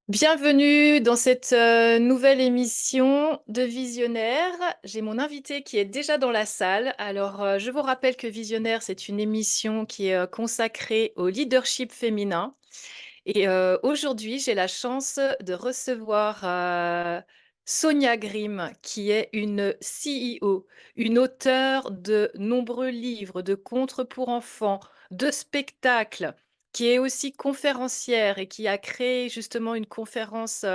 Bienvenue dans cette nouvelle émission de Visionnaire. J'ai mon invité qui est déjà dans la salle. Alors, je vous rappelle que Visionnaire, c'est une émission qui est consacrée au leadership féminin. Et aujourd'hui, j'ai la chance de recevoir Sonia Grimm, qui est une CEO, une auteure de nombreux livres, de contes pour enfants, de spectacles, qui est aussi conférencière et qui a créé justement une conférence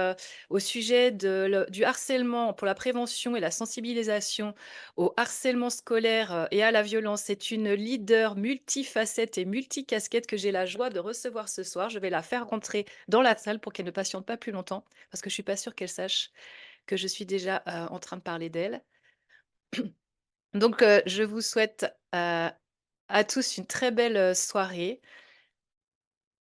au sujet du harcèlement pour la prévention et la sensibilisation au harcèlement scolaire et à la violence. C'est une leader multifacette et multicasquette que j'ai la joie de recevoir ce soir. Je vais la faire rentrer dans la salle pour qu'elle ne patiente pas plus longtemps, parce que je suis pas sûre qu'elle sache que je suis déjà en train de parler d'elle. Donc, je vous souhaite à tous une très belle soirée.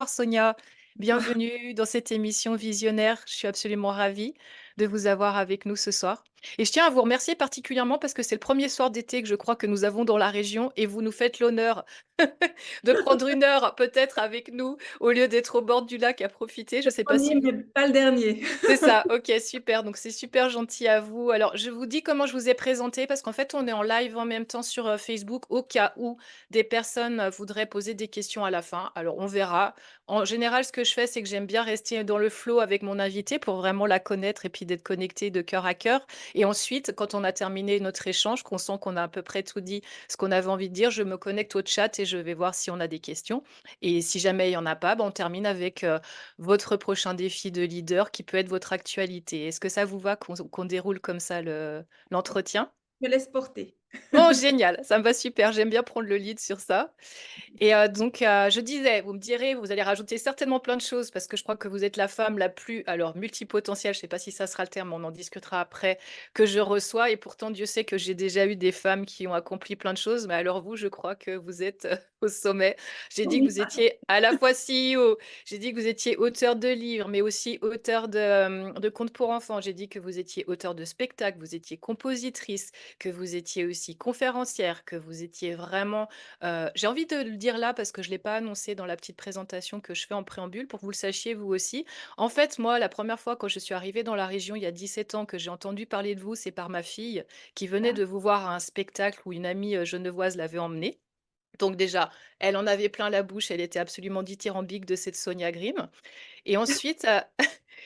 Bonsoir Sonia, bienvenue dans cette émission Visionnaire. Je suis absolument ravie de vous avoir avec nous ce soir. Et je tiens à vous remercier particulièrement parce que c'est le premier soir d'été que je crois que nous avons dans la région et vous nous faites l'honneur de prendre une heure peut-être avec nous au lieu d'être au bord du lac à profiter. Je ne sais pas si Premier, vous... mais pas le dernier. C'est ça, ok, super. Donc c'est super gentil à vous. Alors je vous dis comment je vous ai présenté parce qu'en fait on est en live en même temps sur Facebook au cas où des personnes voudraient poser des questions à la fin. Alors on verra. En général, ce que je fais, c'est que j'aime bien rester dans le flow avec mon invité pour vraiment la connaître et puis d'être connecté de cœur à cœur. Et ensuite, quand on a terminé notre échange, qu'on sent qu'on a à peu près tout dit, ce qu'on avait envie de dire, je me connecte au chat et je vais voir si on a des questions. Et si jamais il n'y en a pas, ben, on termine avec votre prochain défi de leader qui peut être votre actualité. Est-ce que ça vous va qu'on déroule comme ça l'entretien? Je me laisse porter. Oh, génial, ça me va super. J'aime bien prendre le lead sur ça. Et donc, je disais, vous me direz, vous allez rajouter certainement plein de choses parce que je crois que vous êtes la femme la plus, alors multipotentielle, je ne sais pas si ça sera le terme, on en discutera après, que je reçois. Et pourtant, Dieu sait que j'ai déjà eu des femmes qui ont accompli plein de choses. Mais alors vous, je crois que vous êtes au sommet. J'ai dit que Oui, vous étiez à la fois CEO, j'ai dit que vous étiez auteur de livres, mais aussi auteur de contes pour enfants. J'ai dit que vous étiez auteur de spectacles, vous étiez compositrice, que vous étiez aussi conférencière, que vous étiez vraiment j'ai envie de le dire là parce que je ne l'ai pas annoncé dans la petite présentation que je fais en préambule pour que vous le sachiez vous aussi. En fait, moi, la première fois quand je suis arrivée dans la région il y a 17 ans que j'ai entendu parler de vous, c'est par ma fille qui venait de vous voir à un spectacle où une amie genevoise l'avait emmenée. Donc déjà, elle en avait plein la bouche, elle était absolument dithyrambique de cette Sonia Grimm. Et ensuite,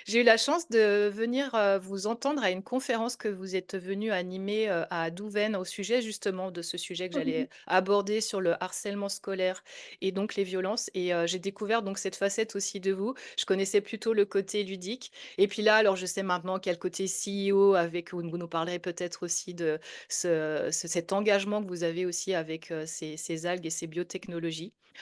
j'ai eu la chance de venir, vous entendre à une conférence que vous êtes venu animer, à Douvaine au sujet justement de ce sujet que oui. j'allais aborder sur le harcèlement scolaire et donc les violences et j'ai découvert donc cette facette aussi de vous. Je connaissais plutôt le côté ludique et puis là, alors je sais maintenant qu'il y a le côté CEO avec où vous nous parlerez peut-être aussi de cet engagement que vous avez aussi avec, ces algues et ces biotechnologies.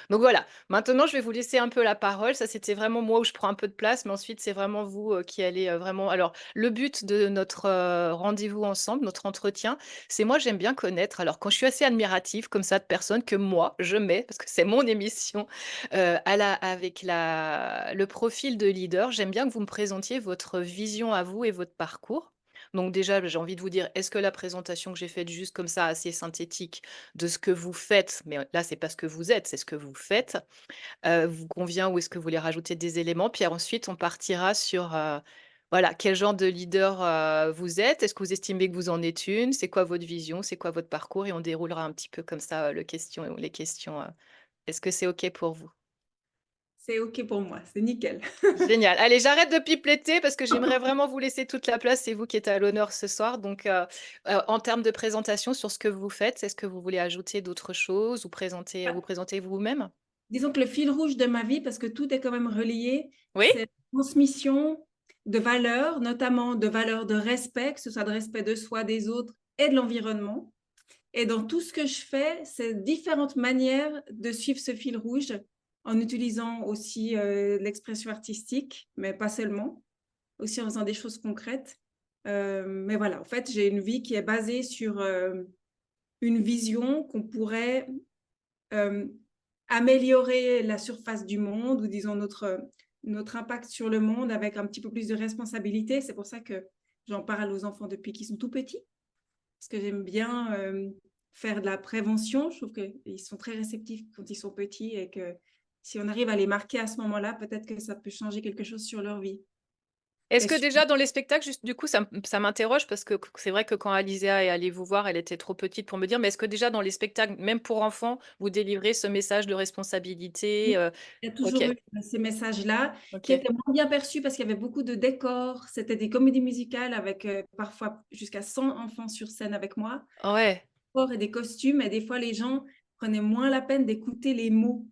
Donc voilà, maintenant, je vais vous laisser un peu la parole. Ça, c'était vraiment moi où je prends un peu de place, mais ensuite, c'est vraiment vous qui allez vraiment. Alors, le but de notre rendez-vous ensemble, notre entretien, c'est moi, j'aime bien connaître. Alors, quand je suis assez admirative comme ça de personnes que moi, je mets, parce que c'est mon émission, avec le profil de leader, j'aime bien que vous me présentiez votre vision à vous et votre parcours. Donc déjà, j'ai envie de vous dire, est-ce que la présentation que j'ai faite juste comme ça, assez synthétique, de ce que vous faites, mais là, c'est pas ce que vous êtes, c'est ce que vous faites, vous convient ou est-ce que vous voulez rajouter des éléments? Puis ensuite, on partira sur, voilà, quel genre de leader, vous êtes? Est-ce que vous estimez que vous en êtes une? C'est quoi votre vision? C'est quoi votre parcours? Et on déroulera un petit peu comme ça, les questions, est-ce que c'est OK pour vous? C'est OK pour moi, c'est nickel. Génial. Allez, j'arrête de pipeletter parce que j'aimerais vraiment vous laisser toute la place. C'est vous qui êtes à l'honneur ce soir. Donc, en termes de présentation sur ce que vous faites, est-ce que vous voulez ajouter d'autres choses ou vous présenter vous-même? Disons que le fil rouge de ma vie, parce que tout est quand même relié, Oui? c'est la transmission de valeurs, notamment de valeurs de respect, que ce soit de respect de soi, des autres et de l'environnement. Et dans tout ce que je fais, c'est différentes manières de suivre ce fil rouge en utilisant aussi l'expression artistique, mais pas seulement, aussi en faisant des choses concrètes. Mais voilà, en fait, j'ai une vie qui est basée sur une vision qu'on pourrait euh, améliorer la surface du monde ou disons notre impact sur le monde avec un petit peu plus de responsabilité. C'est pour ça que j'en parle aux enfants depuis qu'ils sont tout petits, parce que j'aime bien faire de la prévention. Je trouve qu'ils sont très réceptifs quand ils sont petits et que si on arrive à les marquer à ce moment-là, peut-être que ça peut changer quelque chose sur leur vie. Est-ce Et que déjà dans les spectacles, juste du coup, ça m'interroge parce que c'est vrai que quand Alizéa est allée vous voir, elle était trop petite pour me dire, mais est-ce que déjà dans les spectacles, même pour enfants, vous délivrez ce message de responsabilité? il y a Ok, toujours eu ces messages-là qui ok. étaient moins bien perçus parce qu'il y avait beaucoup de décors. C'était des comédies musicales avec parfois jusqu'à 100 enfants sur scène avec moi, Ouais. et des costumes. Et des fois, les gens prenaient moins la peine d'écouter les mots.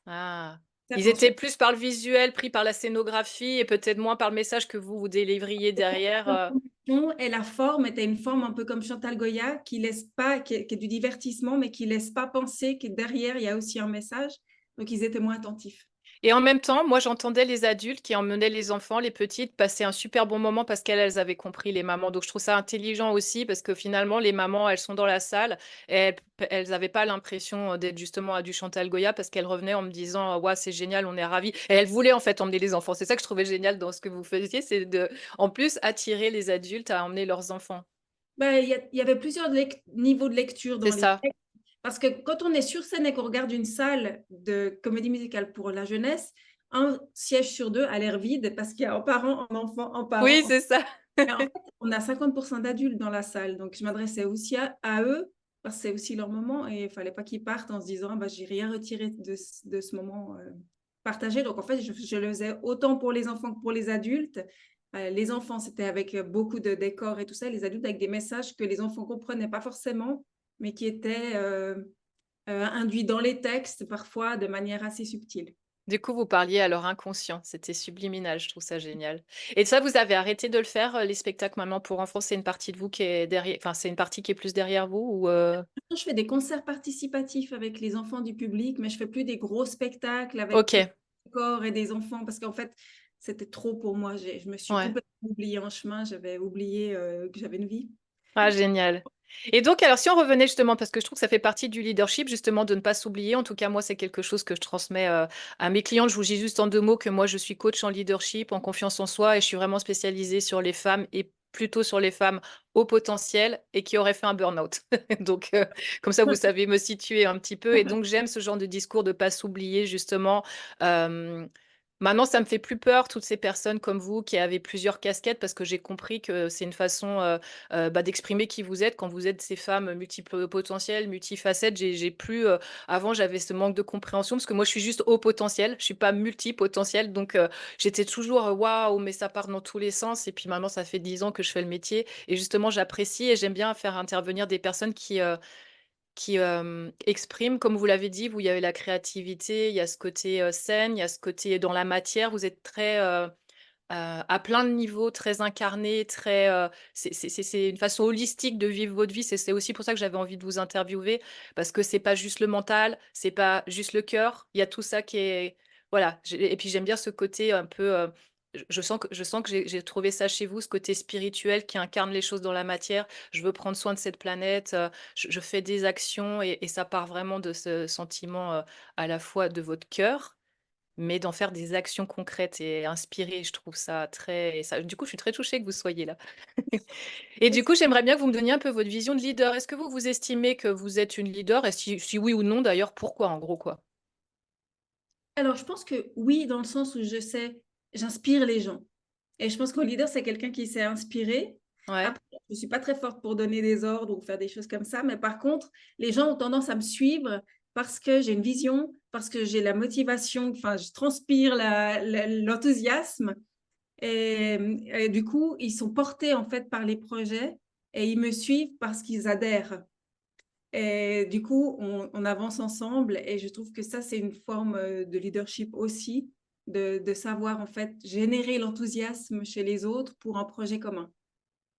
Ah. Ça, Ils quand étaient plus par le visuel, pris par la scénographie et peut-être moins par le message que vous délivreriez derrière. l'intonation et la forme était une forme un peu comme Chantal Goya qui laisse pas, qui est du divertissement, mais qui laisse pas penser que derrière, il y a aussi un message. Donc, ils étaient moins attentifs. Et en même temps, moi, j'entendais les adultes qui emmenaient les enfants, les petites, passer un super bon moment parce qu'elles avaient compris, les mamans. Donc, je trouve ça intelligent aussi parce que finalement, les mamans, elles sont dans la salle et elles n'avaient pas l'impression d'être justement à du Chantal Goya parce qu'elles revenaient en me disant, ouais, c'est génial, on est ravis. Et elles voulaient en fait emmener les enfants. C'est ça que je trouvais génial dans ce que vous faisiez, c'est de, en plus, attirer les adultes à emmener leurs enfants. Ben, il y avait plusieurs niveaux de lecture C'est dans les ça. textes. Parce que quand on est sur scène et qu'on regarde une salle de comédie musicale pour la jeunesse, un siège sur deux a l'air vide parce qu'il y a un parent, un enfant, un Oui, parent. c'est ça. Et en fait, on a 50% d'adultes dans la salle. Donc, je m'adressais aussi à eux parce que c'est aussi leur moment et il ne fallait pas qu'ils partent en se disant, bah, j'ai rien retiré de ce moment partagé. Donc, en fait, je le faisais autant pour les enfants que pour les adultes. Les enfants, c'était avec beaucoup de décors et tout ça. Les adultes avec des messages que les enfants ne comprenaient pas forcément, mais qui étaient induits dans les textes, parfois de manière assez subtile. Du coup, vous parliez à leur inconscient. C'était subliminal, je trouve ça génial. Et ça, vous avez arrêté de le faire, les spectacles maintenant pour enfants, c'est une partie de vous qui est derrière, enfin, c'est une partie qui est plus derrière vous ou Je fais des concerts participatifs avec les enfants du public, mais je fais plus des gros spectacles avec Ok, que des corps et des enfants parce qu'en fait, c'était trop pour moi. Je me suis ouais. complètement oubliée en chemin. J'avais oublié que j'avais une vie. Ah, génial. Et donc, alors, si on revenait justement, parce que je trouve que ça fait partie du leadership, justement, de ne pas s'oublier. En tout cas, moi, c'est quelque chose que je transmets à mes clients. Je vous dis juste en deux mots que moi, je suis coach en leadership, en confiance en soi, et je suis vraiment spécialisée sur les femmes et plutôt sur les femmes au potentiel et qui auraient fait un burn-out. Donc, comme ça, vous savez me situer un petit peu. Et donc, j'aime ce genre de discours de pas s'oublier, justement. Euh, Maintenant, ça me fait plus peur, toutes ces personnes comme vous qui avez plusieurs casquettes, parce que j'ai compris que c'est une façon d'exprimer qui vous êtes quand vous êtes ces femmes multiples potentielles, multifacettes. J'ai plus avant j'avais ce manque de compréhension parce que moi je suis juste au potentiel, je suis pas multipotentielle, donc j'étais toujours waouh mais ça part dans tous les sens et puis maintenant ça fait 10 ans que je fais le métier et justement j'apprécie et j'aime bien faire intervenir des personnes qui expriment, comme vous l'avez dit, vous, il y avait la créativité, il y a ce côté scène, il y a ce côté dans la matière, vous êtes très à plein de niveaux, très incarné, très. C'est une façon holistique de vivre votre vie. C'est aussi pour ça que j'avais envie de vous interviewer, parce que c'est pas juste le mental, c'est pas juste le cœur. Il y a tout ça qui est. Voilà. Et puis j'aime bien ce côté un peu. Je sens que j'ai trouvé ça chez vous, ce côté spirituel qui incarne les choses dans la matière. Je veux prendre soin de cette planète. Je fais des actions et ça part vraiment de ce sentiment à la fois de votre cœur mais d'en faire des actions concrètes et inspirées. Je trouve ça très. Et ça, du coup, je suis très touchée que vous soyez là. Et du coup, j'aimerais bien que vous me donniez un peu votre vision de leader. Est-ce que vous estimez que vous êtes une leader? Et si oui ou non, d'ailleurs, pourquoi, en gros, quoi? Alors, je pense que oui, dans le sens où j'inspire les gens. Et je pense qu'un leader, c'est quelqu'un qui sait inspirer. Ouais, Après, je ne suis pas très forte pour donner des ordres ou faire des choses comme ça, mais par contre, les gens ont tendance à me suivre parce que j'ai une vision, parce que j'ai la motivation, enfin, je transpire l'enthousiasme. Et du coup, ils sont portés en fait par les projets et ils me suivent parce qu'ils adhèrent. Et du coup, on avance ensemble et je trouve que ça, c'est une forme de leadership aussi, de savoir en fait générer l'enthousiasme chez les autres pour un projet commun.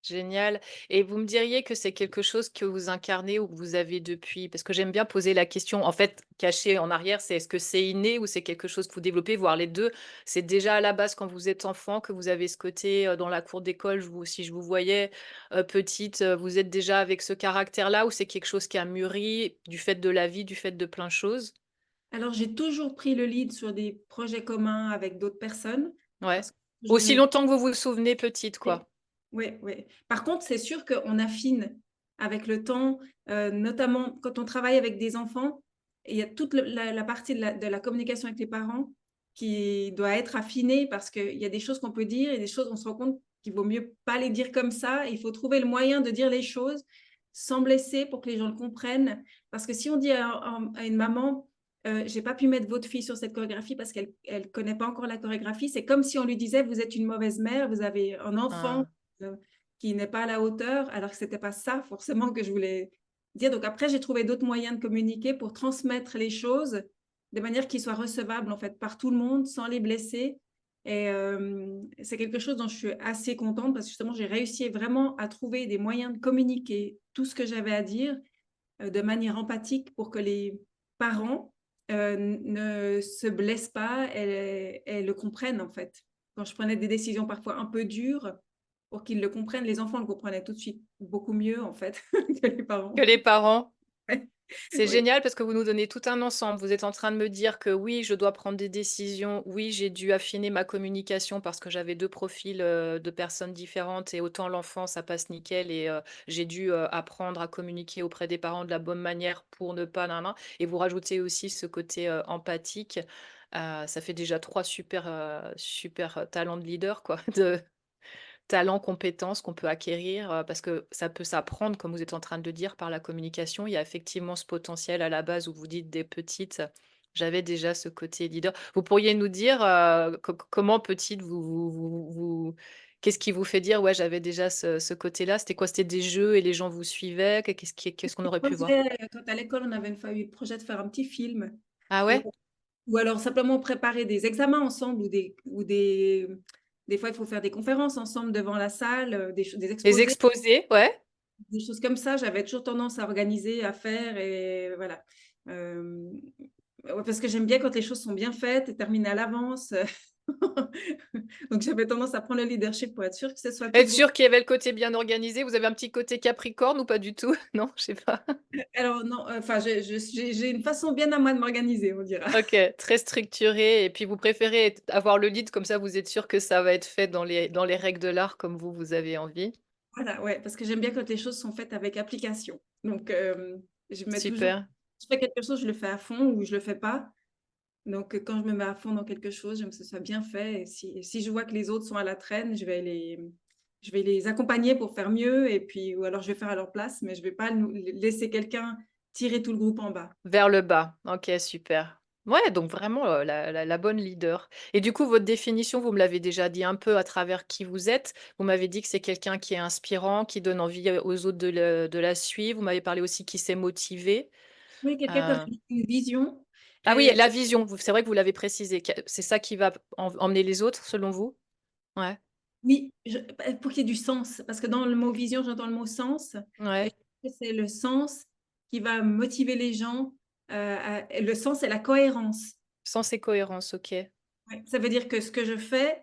génial. Et vous me diriez que c'est quelque chose que vous incarnez ou que vous avez depuis, parce que j'aime bien poser la question, en fait, cachée en arrière, c'est est-ce que c'est inné ou c'est quelque chose que vous développez, voire les deux. C'est déjà à la base quand vous êtes enfant que vous avez ce côté dans la cour d'école, si je vous voyais petite, vous êtes déjà avec ce caractère-là ou c'est quelque chose qui a mûri du fait de la vie, du fait de plein de choses? Alors, j'ai toujours pris le lead sur des projets communs avec d'autres personnes Ouais. parce que j'ai toujours Aussi aimé. longtemps que vous vous souvenez petite, Oui, quoi. oui, oui. Par contre, c'est sûr qu'on affine avec le temps, notamment quand on travaille avec des enfants. Il y a toute la partie de la communication avec les parents qui doit être affiné parce qu'il y a des choses qu'on peut dire et des choses, on se rend compte qu'il vaut mieux pas les dire comme ça. Il faut trouver le moyen de dire les choses sans blesser pour que les gens le comprennent. Parce que si on dit à une maman, j'ai pas pu mettre votre fille sur cette chorégraphie parce qu'elle elle connaît pas encore la chorégraphie, c'est comme si on lui disait, vous êtes une mauvaise mère, vous avez un enfant Ah. qui n'est pas à la hauteur, alors que c'était pas ça forcément que je voulais dire. Donc après, j'ai trouvé d'autres moyens de communiquer pour transmettre les choses de manière qu'ils soient recevables en fait par tout le monde sans les blesser. Et c'est quelque chose dont je suis assez contente parce que justement, j'ai réussi vraiment à trouver des moyens de communiquer tout ce que j'avais à dire de manière empathique pour que les parents ne se blessent pas et le comprennent en fait. Quand je prenais des décisions parfois un peu dures, pour qu'ils le comprennent, les enfants le comprenaient tout de suite beaucoup mieux en fait que les Que parents. les parents. C'est Oui. génial parce que vous nous donnez tout un ensemble. Vous êtes en train de me dire que oui, je dois prendre des décisions. Oui, j'ai dû affiner ma communication parce que j'avais deux profils de personnes différentes et autant l'enfant, ça passe nickel et j'ai dû apprendre à communiquer auprès des parents de la bonne manière pour ne pas... nan, nan. Et vous rajoutez aussi ce côté empathique. Ça fait déjà trois super talents de leader, quoi, de, talents, compétences qu'on peut acquérir, parce que ça peut s'apprendre, comme vous êtes en train de le dire, par la communication. Il y a effectivement ce potentiel à la base où vous dites des petites, j'avais déjà ce côté leader. Vous pourriez nous dire, comment petite qu'est-ce qui vous fait dire: «Ouais, j'avais déjà ce côté-là»? C'était quoi? C'était des jeux et les gens vous suivaient? Qu'est-ce qu'on aurait pu voir? Quand à l'école, on avait eu le projet de faire un petit film Ah ou, ouais? ou alors simplement préparer des examens ensemble des fois, il faut faire des conférences ensemble devant la salle, des Les exposés. exposés, ouais. Des choses comme ça, j'avais toujours tendance à organiser, à faire et voilà. Hem, ouais, parce que j'aime bien quand les choses sont bien faites et terminées à l'avance. Donc j'avais tendance à prendre le leadership pour être sûre que ce soit tout Être bon. sûr qu'il y avait le côté bien organisé. Vous avez un petit côté Capricorne ou pas du tout? Non, je sais pas. Alors non, enfin j'ai une façon bien à moi de m'organiser, on dira. OK, très structuré et puis vous préférez avoir le lead comme ça vous êtes sûr que ça va être fait dans les règles de l'art comme vous avez envie. Voilà, ouais, parce que j'aime bien quand les choses sont faites avec application. Donc je mets toujours Super. je fais quelque chose, je le fais à fond ou je le fais pas. Donc, quand je me mets à fond dans quelque chose, j'aime que ce soit bien fait. Et si je vois que les autres sont à la traîne, je vais les accompagner pour faire mieux. Et puis, ou alors je vais faire à leur place, mais je vais pas laisser quelqu'un tirer tout le groupe en bas. Vers le bas. OK, super. Ouais, donc vraiment, la bonne leader et du coup, votre définition, vous me l'avez déjà dit un peu à travers qui vous êtes. Vous m'avez dit que c'est quelqu'un qui est inspirant, qui donne envie, aux autres de la suivre. Vous m'avez parlé aussi qui sait motiver. Oui, quelqu'un qui a Heu, une vision. ah oui, Et la vision, vous c'est vrai que vous l'avez précisé, que c'est ça qui va emmener les autres selon vous? Ouais, oui, pour qu'il y ait du sens, parce que dans le mot vision, j'entends le mot sens. Et je ouais. trouve que c'est le sens qui va motiver les gens. Et le sens et la cohérence. Sens et cohérence, OK. Ouais, ça veut dire que ce que je fais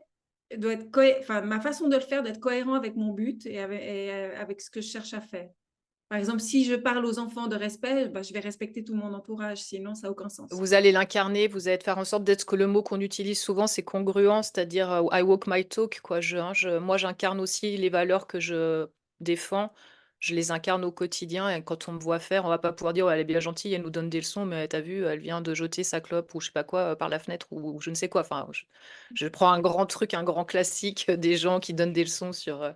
doit être enfin, ma façon de le faire doit être cohérent avec mon but avec ce que je cherche à faire. Par exemple, si je parle aux enfants de respect, bah, je vais respecter tout mon entourage, sinon ça a aucun sens. Vous allez l'incarner, vous allez faire en sorte d'être ce que le mot qu'on utilise souvent, c'est congruent, c'est-à-dire, I walk my talk, quoi. Moi, j'incarne aussi les valeurs que je défends. Je les incarne au quotidien et quand on me voit faire, on va pas pouvoir dire: «Oh, elle est bien gentille, elle nous donne des leçons, mais tu vu, elle vient de jeter sa clope» ou je sais pas quoi, par la fenêtre ou je ne sais quoi. Enfin, je prends un grand truc, un grand classique, des gens qui donnent des leçons Je pense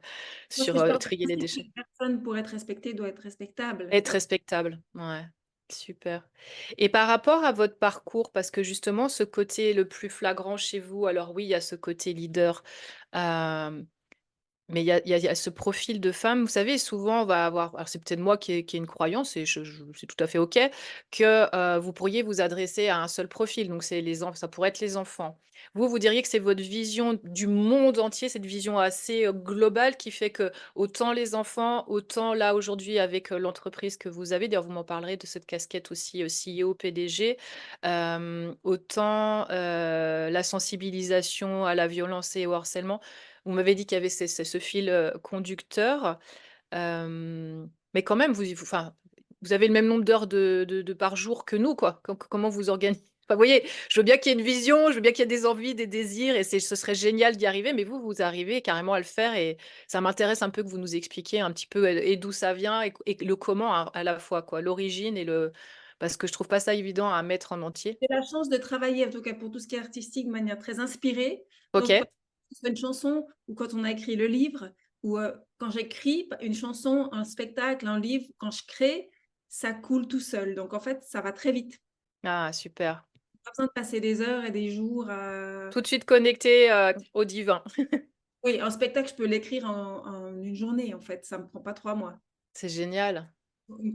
que sur, je pars du trier les principe déchets. qu'une personne pour être respectée doit être respectable. Être respectable, ouais, super. Et par rapport à votre parcours, parce que justement ce côté le plus flagrant chez vous, alors oui, il y a ce côté leader, hem mais il y a ce profil de femme, vous savez, souvent on va avoir alors c'est peut-être moi qui ai une croyance et je c'est tout à fait OK, que, vous pourriez vous adresser à un seul profil, donc c'est les enf ça pourrait être les enfants. Vous, vous diriez que c'est votre vision du monde entier, cette vision assez, globale qui fait que autant les enfants, autant là aujourd'hui avec, l'entreprise que vous avez, d'ailleurs vous m'en parlerez de cette casquette aussi, CEO, PDG, autant, la sensibilisation à la violence et au harcèlement, vous m'avez dit qu'il y avait ce fil, conducteur, mais quand même enfin, vous avez le même nombre d'heures de par jour que nous, quoi. Comment vous organisez enfin, vous voyez, je veux bien qu'il y ait une vision, je veux bien qu'il y ait des envies, des désirs et ce serait génial d'y arriver, mais vous arrivez carrément à le faire et ça m'intéresse un peu que vous nous expliquiez un petit peu et d'où ça vient et le comment à la fois, quoi, l'origine et le Parce que je trouve pas ça évident à mettre en entier. J'ai la chance de travailler, en tout cas pour tout ce qui est artistique, de manière très inspirée. Donc, OK. que ce soit une chanson ou quand on a écrit le livre ou, quand j'écris une chanson, un spectacle, un livre, quand je crée, ça coule tout seul. Donc en fait, ça va très vite. Ah super. Pas besoin de passer des heures et des jours à Tout de suite connecté, au divin. oui, un spectacle, je peux l'écrire en une journée, en fait, ça me prend pas 3 mois. C'est génial.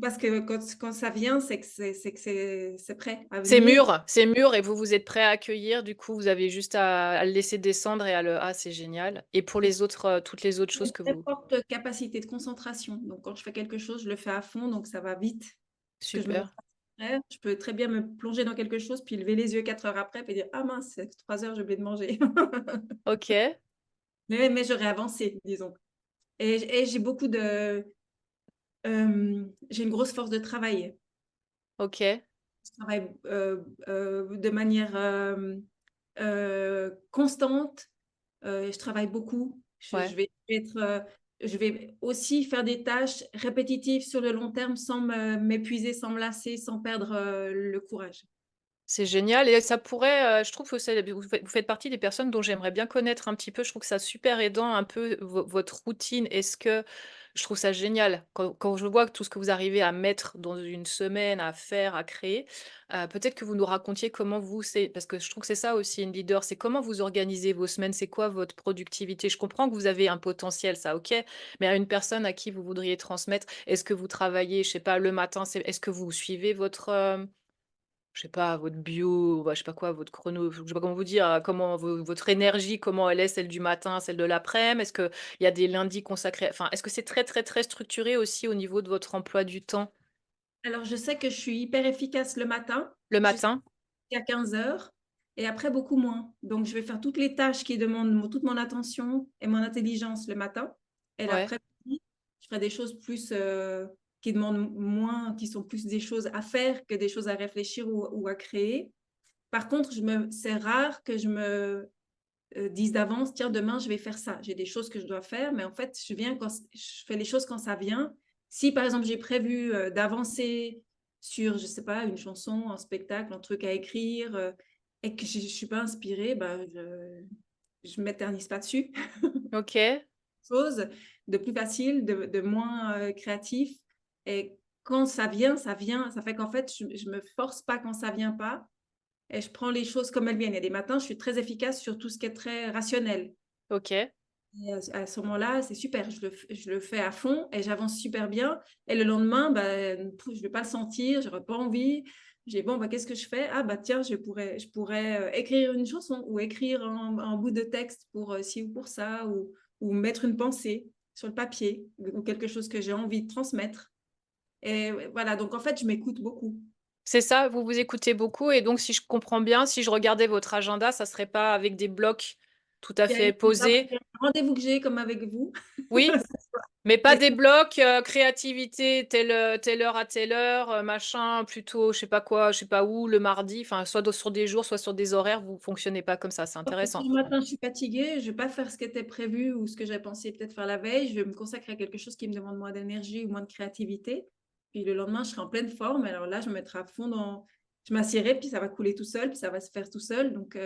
Parce que quand ça vient, c'est que c'est prêt à C'est venir. mûr, c'est mûr et vous êtes prêt à accueillir, du coup, vous avez juste à le laisser descendre et à le ah, c'est génial et pour les autres, toutes les autres J'ai choses une que très vous forte capacité de concentration. Donc, quand je fais quelque chose, je le fais à fond, donc ça va vite. Parce que je me laisse super. pas distraire. Je peux très bien me plonger dans quelque chose, puis lever les yeux 4 heures après, puis dire: «Ah mince, c'est 3 heures, j'ai oublié de manger». OK, Mais j'aurais avancé, disons. Et j'ai beaucoup de, j'ai une grosse force de travail. OK, Je travaille, de manière, constante. Je travaille beaucoup. ouais. Je vais aussi faire des tâches répétitives sur le long terme sans m'épuiser, sans me lasser, sans perdre, le courage. C'est génial et ça pourrait, je trouve que c'est vous faites partie des personnes dont j'aimerais bien connaître un petit peu. Je trouve que ça super aidant un peu votre routine. Est-ce que je trouve ça génial quand je vois que tout ce que vous arrivez à mettre dans une semaine, à faire, à créer, peut-être que vous nous racontiez comment vous c'est parce que je trouve que c'est ça aussi une leader, c'est comment vous organisez vos semaines? C'est quoi votre productivité? Je comprends que vous avez un potentiel, ça OK, mais à une personne à qui vous voudriez transmettre, est-ce que vous travaillez, je sais pas, le matin, est-ce que vous suivez votre, je sais pas, votre bio, bah, je sais pas quoi, votre chrono, je sais pas comment vous dire, comment votre énergie, comment elle est, celle du matin, celle de l'après-midi? Est-ce qu'il y a des lundis consacrés enfin, est-ce que c'est très, très, très structuré aussi au niveau de votre emploi du temps? Alors je sais que je suis hyper efficace le matin, Le jusqu'à matin? 15 heures, et après beaucoup moins. Donc je vais faire toutes les tâches qui demandent toute mon attention et mon intelligence le matin. Et Ouais, l'après-midi, je ferai des choses plus, qui demandent moins, qui sont plus des choses à faire que des choses à réfléchir ou à créer. Par contre, c'est rare que je me dise d'avance, tiens, demain, je vais faire ça. J'ai des choses que je dois faire, mais en fait, je fais les choses quand ça vient. Si, par exemple, j'ai prévu d'avancer sur, je sais pas, une chanson, un spectacle, un truc à écrire, et que je suis pas inspirée, bah, je m'éternise pas dessus. OK, Chose de plus facile, de moins créatif. Et quand ça vient, ça vient. Ça fait qu'en fait, je me force pas quand ça vient pas. Et je prends les choses comme elles viennent. Il y a des matins, je suis très efficace sur tout ce qui est très rationnel. OK. Et à ce moment-là, c'est super. Je le fais à fond et j'avance super bien. Et le lendemain, bah, je vais pas le sentir, j'aurais pas envie. J'ai bon, bah, qu'est-ce que je fais? Ah bah tiens, je pourrais écrire une chanson ou écrire un bout de texte pour ci ou pour ça, ou mettre une pensée sur le papier ou quelque chose que j'ai envie de transmettre. Et voilà, donc en fait, je m'écoute beaucoup. C'est ça, vous vous écoutez beaucoup et donc si je comprends bien, si je regardais votre agenda, ça serait pas avec des blocs tout à fait Il posés? y a un rendez-vous que j'ai comme avec vous. Oui? Mais pas des blocs, créativité, telle heure à telle heure, machin, plutôt je sais pas quoi, je sais pas où, le mardi, enfin, soit sur des jours, soit sur des horaires, vous fonctionnez pas comme ça, c'est Si intéressant. le matin je suis fatiguée, je vais pas faire ce qui était prévu ou ce que j'avais pensé peut-être faire la veille. Je vais me consacrer à quelque chose qui me demande moins d'énergie ou moins de créativité. Puis le lendemain, je serai en pleine forme. Alors là, je me mettrai à fond dans. Je m'assieds, puis ça va couler tout seul, puis ça va se faire tout seul. Donc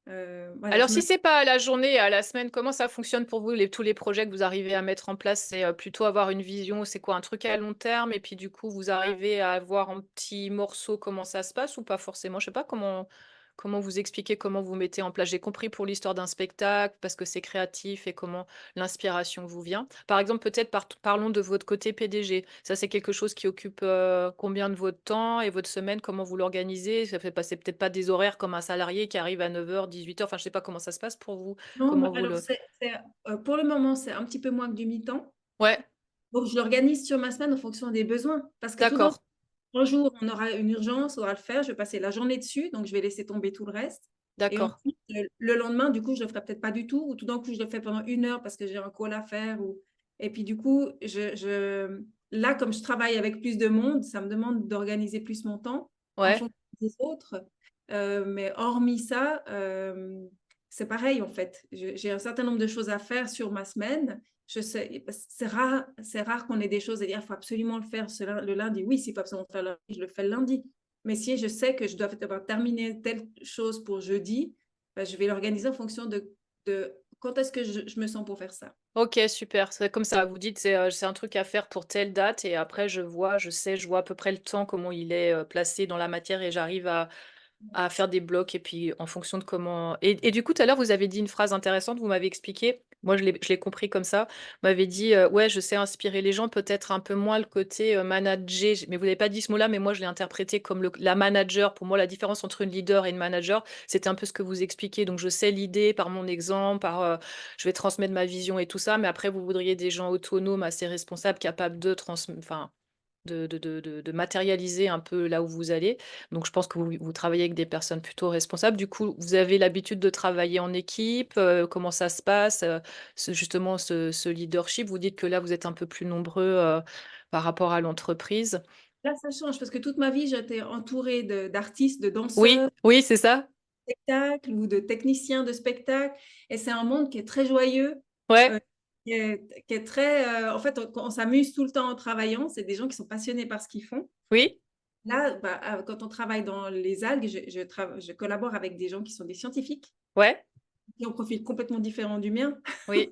voilà, Alors je me. si c'est pas à la journée, à la semaine, comment ça fonctionne pour vous, tous les projets que vous arrivez à mettre en place? C'est, plutôt avoir une vision, c'est quoi? Un truc à long terme et puis du coup, vous arrivez à voir en petits morceaux comment ça se passe ou pas forcément? Je sais pas comment vous expliquez, comment vous mettez en place? J'ai compris pour l'histoire d'un spectacle, parce que c'est créatif et comment l'inspiration vous vient. Par exemple, peut-être parlons de votre côté PDG. Ça, c'est quelque chose qui occupe, combien de votre temps et votre semaine, comment vous l'organisez? Ça fait passer peut-être pas des horaires comme un salarié qui arrive à 9 heures, 18 heures. Enfin, je sais pas comment ça se passe pour vous? Non, bah, Comment vous alors le pour le moment, c'est un petit peu moins que du mi-temps. ouais, Donc je l'organise sur ma semaine en fonction des besoins. Parce que tout d'un coup, d'accord, un jour, on aura une urgence, on va le faire. Je vais passer la journée dessus, donc je vais laisser tomber tout le reste. Et d'accord. ensuite, le lendemain, du coup, je le ferai peut-être pas du tout, ou tout d'un coup, je le fais pendant 1 heure parce que j'ai un call à faire. Et puis, du coup, là, comme je travaille avec plus de monde, ça me demande d'organiser plus mon temps en Ouais, fonction des autres. Mais hormis ça, c'est pareil, en fait. J'ai un certain nombre de choses à faire sur ma semaine. Je sais, c'est rare qu'on ait des choses à dire, il faut absolument le faire le lundi. Oui, s'il faut absolument le faire le lundi, je le fais le lundi. Mais si je sais que je dois avoir terminé telle chose pour jeudi, ben, je vais l'organiser en fonction de quand est-ce que je me sens pour faire ça. OK, super. C'est comme ça, vous dites: C'est un truc à faire pour telle date» et après je vois à peu près le temps, comment il est, placé dans la matière et j'arrive à faire des blocs et puis en fonction de comment et du coup, tout à l'heure, vous avez dit une phrase intéressante, vous m'avez expliqué, moi je l'ai compris comme ça. Vous m'avez dit, «Ouais, je sais inspirer les gens», peut-être un peu moins le côté, manager, mais vous n'avez pas dit ce mot-là, mais moi je l'ai interprété comme la manager. Pour moi, la différence entre une leader et une manager, c'était un peu ce que vous expliquez. Donc je sais l'idée par mon exemple, je vais transmettre ma vision et tout ça, mais après vous voudriez des gens autonomes, assez responsables, capables de enfin de matérialiser un peu là où vous allez. Donc je pense que vous travaillez avec des personnes plutôt responsables. Du coup, vous avez l'habitude de travailler en équipe? Comment ça se passe? Justement ce leadership, vous dites que là, vous êtes un peu plus nombreux, par rapport à l'entreprise. Là, ça change parce que toute ma vie, j'étais entourée d'artistes, de Oui, danseurs, oui, c'est ça. de spectacles ou de techniciens de spectacles. Et c'est un monde qui est très joyeux, Ouais, qui est très. En fait, on s'amuse tout le temps en travaillant. C'est des gens qui sont passionnés par ce qu'ils font. oui, Là, bah, quand on travaille dans les algues, je collabore avec des gens qui sont des scientifiques, ouais, qui ont un profil complètement différent du mien. oui.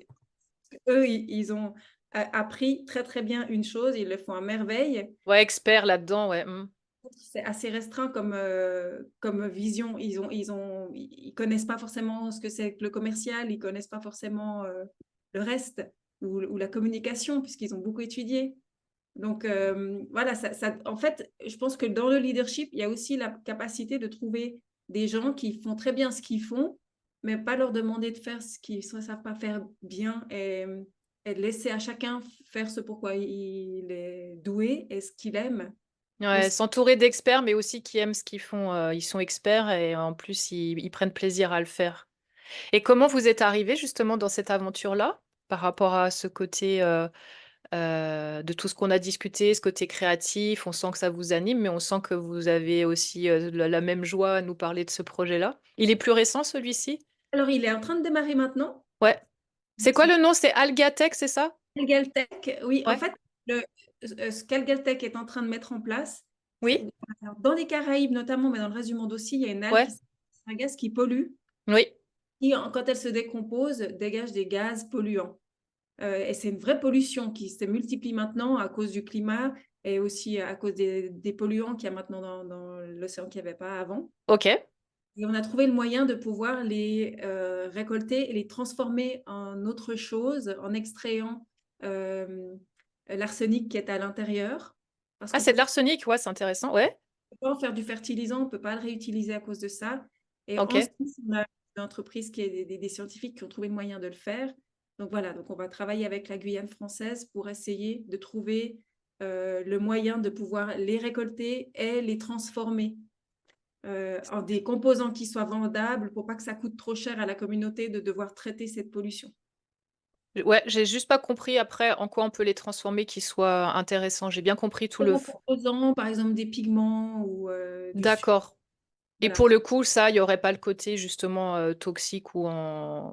Eux, ils ont appris très, très bien une chose, ils le font à merveille. Ouais, expert là-dedans, ouais, mmh. C'est assez restreint comme vision. Ils connaissent pas forcément ce que c'est que le commercial, ils connaissent pas forcément le reste ou la communication, puisqu'ils ont beaucoup étudié. Donc, voilà, en fait, je pense que dans le leadership, il y a aussi la capacité de trouver des gens qui font très bien ce qu'ils font, mais pas leur demander de faire ce qu'ils ne savent pas faire bien et de laisser à chacun faire ce pourquoi il est doué et ce qu'il aime. Ouais, Aussi. s'entourer d'experts, mais aussi qui aiment ce qu'ils font, ils sont experts et en plus ils prennent plaisir à le faire. Et comment vous êtes arrivé justement dans cette aventure-là? Par rapport à ce côté, de tout ce qu'on a discuté, ce côté créatif, on sent que ça vous anime, mais on sent que vous avez aussi, la même joie à nous parler de ce projet-là. Il est plus récent celui-ci? Alors, il est en train de démarrer maintenant. Ouais. C'est quoi le nom? C'est Algatech, c'est ça? Algaltech, oui, en Ouais. fait, ce qu'Algaltech est en train de mettre en place, c'est Oui? alors, dans les Caraïbes notamment, mais dans le reste du monde aussi, il y a une algue Ouais. qui s'appelle Sargasse qui pollue, Oui. qui, quand elle se décompose, dégage des gaz polluants. Et c'est une vraie pollution qui se multiplie maintenant à cause du climat et aussi à cause des polluants qu'il y a maintenant dans l'océan qu'il n'y avait pas avant. OK. Et on a trouvé le moyen de pouvoir les récolter et les transformer en autre chose en extrayant l'arsenic qui est à l'intérieur. Parce Ah, qu'on c'est de peut l'arsenic? Ouais, c'est intéressant. Ouais. pas en faire du fertilisant, on ne peut pas le réutiliser à cause de ça. Et en OK. Suisse, on a une entreprise qui est des scientifiques qui ont trouvé le moyen de le faire. Donc voilà, donc on va travailler avec la Guyane française pour essayer de trouver le moyen de pouvoir les récolter et les transformer en des composants qui soient vendables pour pas que ça coûte trop cher à la communauté de devoir traiter cette pollution. Ouais, j'ai juste pas compris après en quoi on peut les transformer qui soient intéressants. J'ai bien compris tout le En f composants, par exemple des pigments ou du sucre. d'accord. Et Voilà. pour le coup, ça, il y aurait pas le côté justement, toxique ou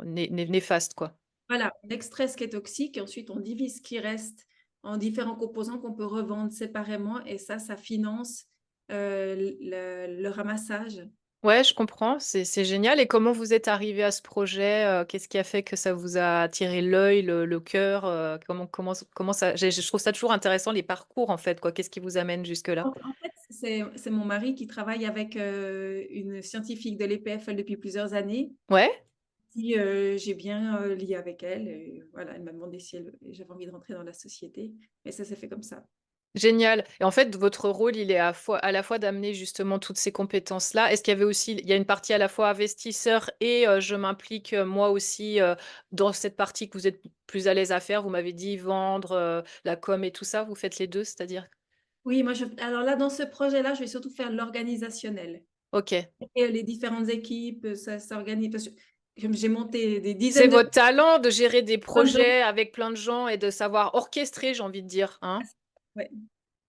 néfaste, quoi? Voilà, on extrait ce qui est toxique et ensuite on divise ce qui reste en différents composants qu'on peut revendre séparément et ça finance le ramassage. Ouais, je comprends, c'est génial et comment vous êtes arrivé à ce projet? Qu'est-ce qui a fait que ça vous a attiré l'œil, le cœur? Comment ça je trouve ça toujours intéressant les parcours en fait, quoi. Qu'est-ce qui vous amène jusque-là? En fait, c'est mon mari qui travaille avec une scientifique de l'EPFL depuis plusieurs années. Ouais? Puis, j'ai bien lié avec elle et voilà, elle m'a demandé si j'avais envie de rentrer dans la société et ça s'est fait comme ça. Génial et en fait, votre rôle, il est à la fois d'amener justement toutes ces compétences-là. Est-ce qu'il y avait aussi il y a une partie à la fois investisseur et je m'implique, moi aussi, dans cette partie que vous êtes plus à l'aise à faire? Vous m'avez dit vendre, la com et tout ça, vous faites les 2, c'est-à-dire? Oui, moi alors là, dans ce projet-là, je vais surtout faire l'organisationnel OK. et les différentes équipes, ça s'organise parce que comme j'ai monté des C'est dizaines de votre talent de gérer des personnes. projets avec plein de gens et de savoir orchestrer, j'ai envie de dire, hein? Ouais,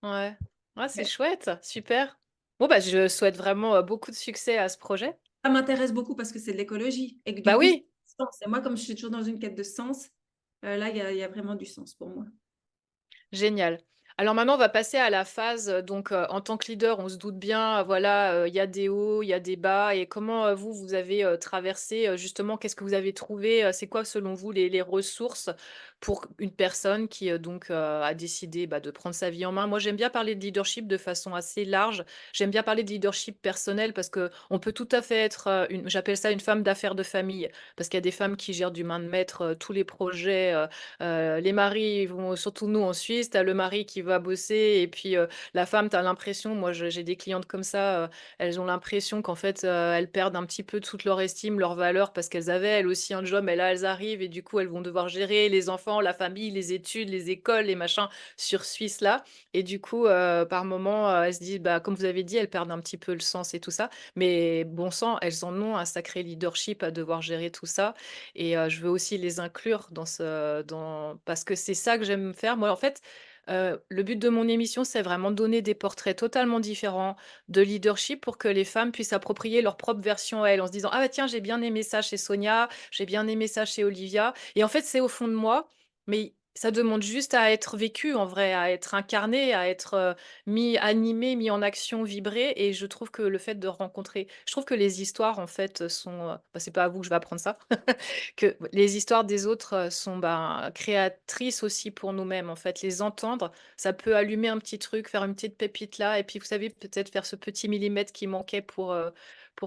Ouais. Ouais, c'est ouais. chouette, super. Bon, bah, je souhaite vraiment, beaucoup de succès à ce projet. Ça m'intéresse beaucoup parce que c'est de l'écologie et que Bah du coup, c'est oui, du sens et moi, comme je suis toujours dans une quête de sens, là, il y a vraiment du sens pour moi. Génial. Alors maintenant, on va passer à la phase, donc en tant que leader, on se doute bien, voilà, il y a des hauts, il y a des bas et comment, vous, vous avez, traversé, justement, qu'est-ce que vous avez trouvé, c'est quoi selon vous les ressources pour une personne qui, donc, a décidé, bah, de prendre sa vie en main? Moi, j'aime bien parler de leadership de façon assez large. J'aime bien parler de leadership personnel parce que on peut tout à fait être, une j'appelle ça une femme d'affaires de famille, parce qu'il y a des femmes qui gèrent du main de maître, tous les projets, les maris ils vont surtout nous en Suisse, tu as le mari qui va bosser et puis, la femme, tu as l'impression moi j'ai des clientes comme ça, elles ont l'impression qu'en fait, elles perdent un petit peu toute leur estime, leur valeur parce qu'elles avaient elles aussi un job et là elles arrivent et du coup elles vont devoir gérer les enfants, la famille, les études, les écoles, les machins sur Suisse là et du coup, par moment, elles se disent bah, comme vous avez dit, elles perdent un petit peu le sens et tout ça. Mais bon sang, elles en ont un sacré leadership à devoir gérer tout ça et je veux aussi les inclure parce que c'est ça que j'aime faire. Moi, en fait, le but de mon émission, c'est vraiment de donner des portraits totalement différents de leadership pour que les femmes puissent s'approprier leur propre version à elles, en se disant: «Ah bah tiens, j'ai bien aimé ça chez Sonia, j'ai bien aimé ça chez Olivia» et en fait, c'est au fond de moi, mais ça demande juste à être vécu en vrai, à être incarné, à être, mis animé, mis en action, vibré et je trouve que le fait de rencontrer je trouve que les histoires en fait, sont, bah, c'est pas à vous que je vais apprendre ça, que les histoires des autres, sont, ben, créatrices aussi pour nous-mêmes, en fait. Les entendre, ça peut allumer un petit truc, faire une petite pépite là et puis vous savez, peut-être faire ce petit millimètre qui manquait pour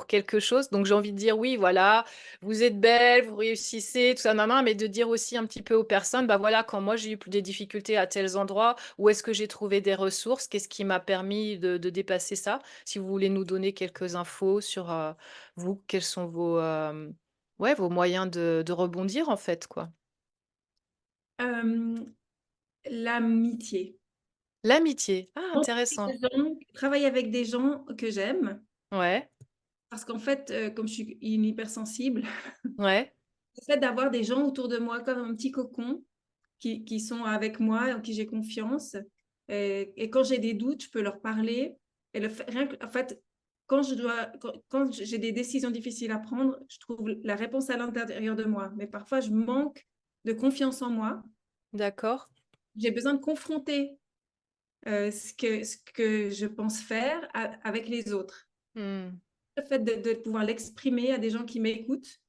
quelque chose. Donc j'ai envie de dire: «Oui, voilà, vous êtes belle, vous réussissez, tout ça nin mais de dire aussi un petit peu aux personnes: «Bah, voilà, quand moi j'ai eu des difficultés à tels endroits, où est-ce que j'ai trouvé des ressources? Qu'est-ce qui m'a permis de dépasser ça?» Si vous voulez nous donner quelques infos sur, vous, quels sont vos, ouais, vos moyens de rebondir, en fait, quoi. Hem, L'amitié. L'amitié. Ah, intéressant. Travailler avec des gens que j'aime, Ouais, parce qu'en fait, comme je suis une hypersensible, ouais, le fait d'avoir des gens autour de moi comme un petit cocon qui sont avec moi, en qui j'ai confiance et quand j'ai des doutes, je peux leur parler et le fait rien que en fait, quand j'ai des décisions difficiles à prendre, je trouve la réponse à l'intérieur de moi. Mais parfois, je manque de confiance en moi. d'accord. J'ai besoin de confronter, ce que je pense faire avec les autres. Mmh. Le fait de pouvoir l'exprimer à des gens qui m'écoutent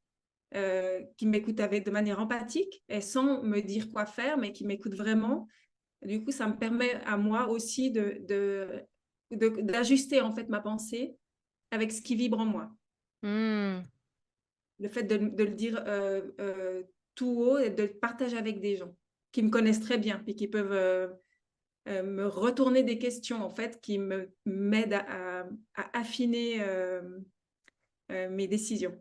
avec de manière empathique et sans me dire quoi faire, mais qui m'écoutent vraiment. Du coup, ça me permet à moi aussi d'ajuster en fait ma pensée avec ce qui vibre en moi. Mmh. Le fait de le dire tout haut et de le partager avec des gens qui me connaissent très bien et qui peuvent me retourner des questions en fait qui m'aident à affiner mes décisions.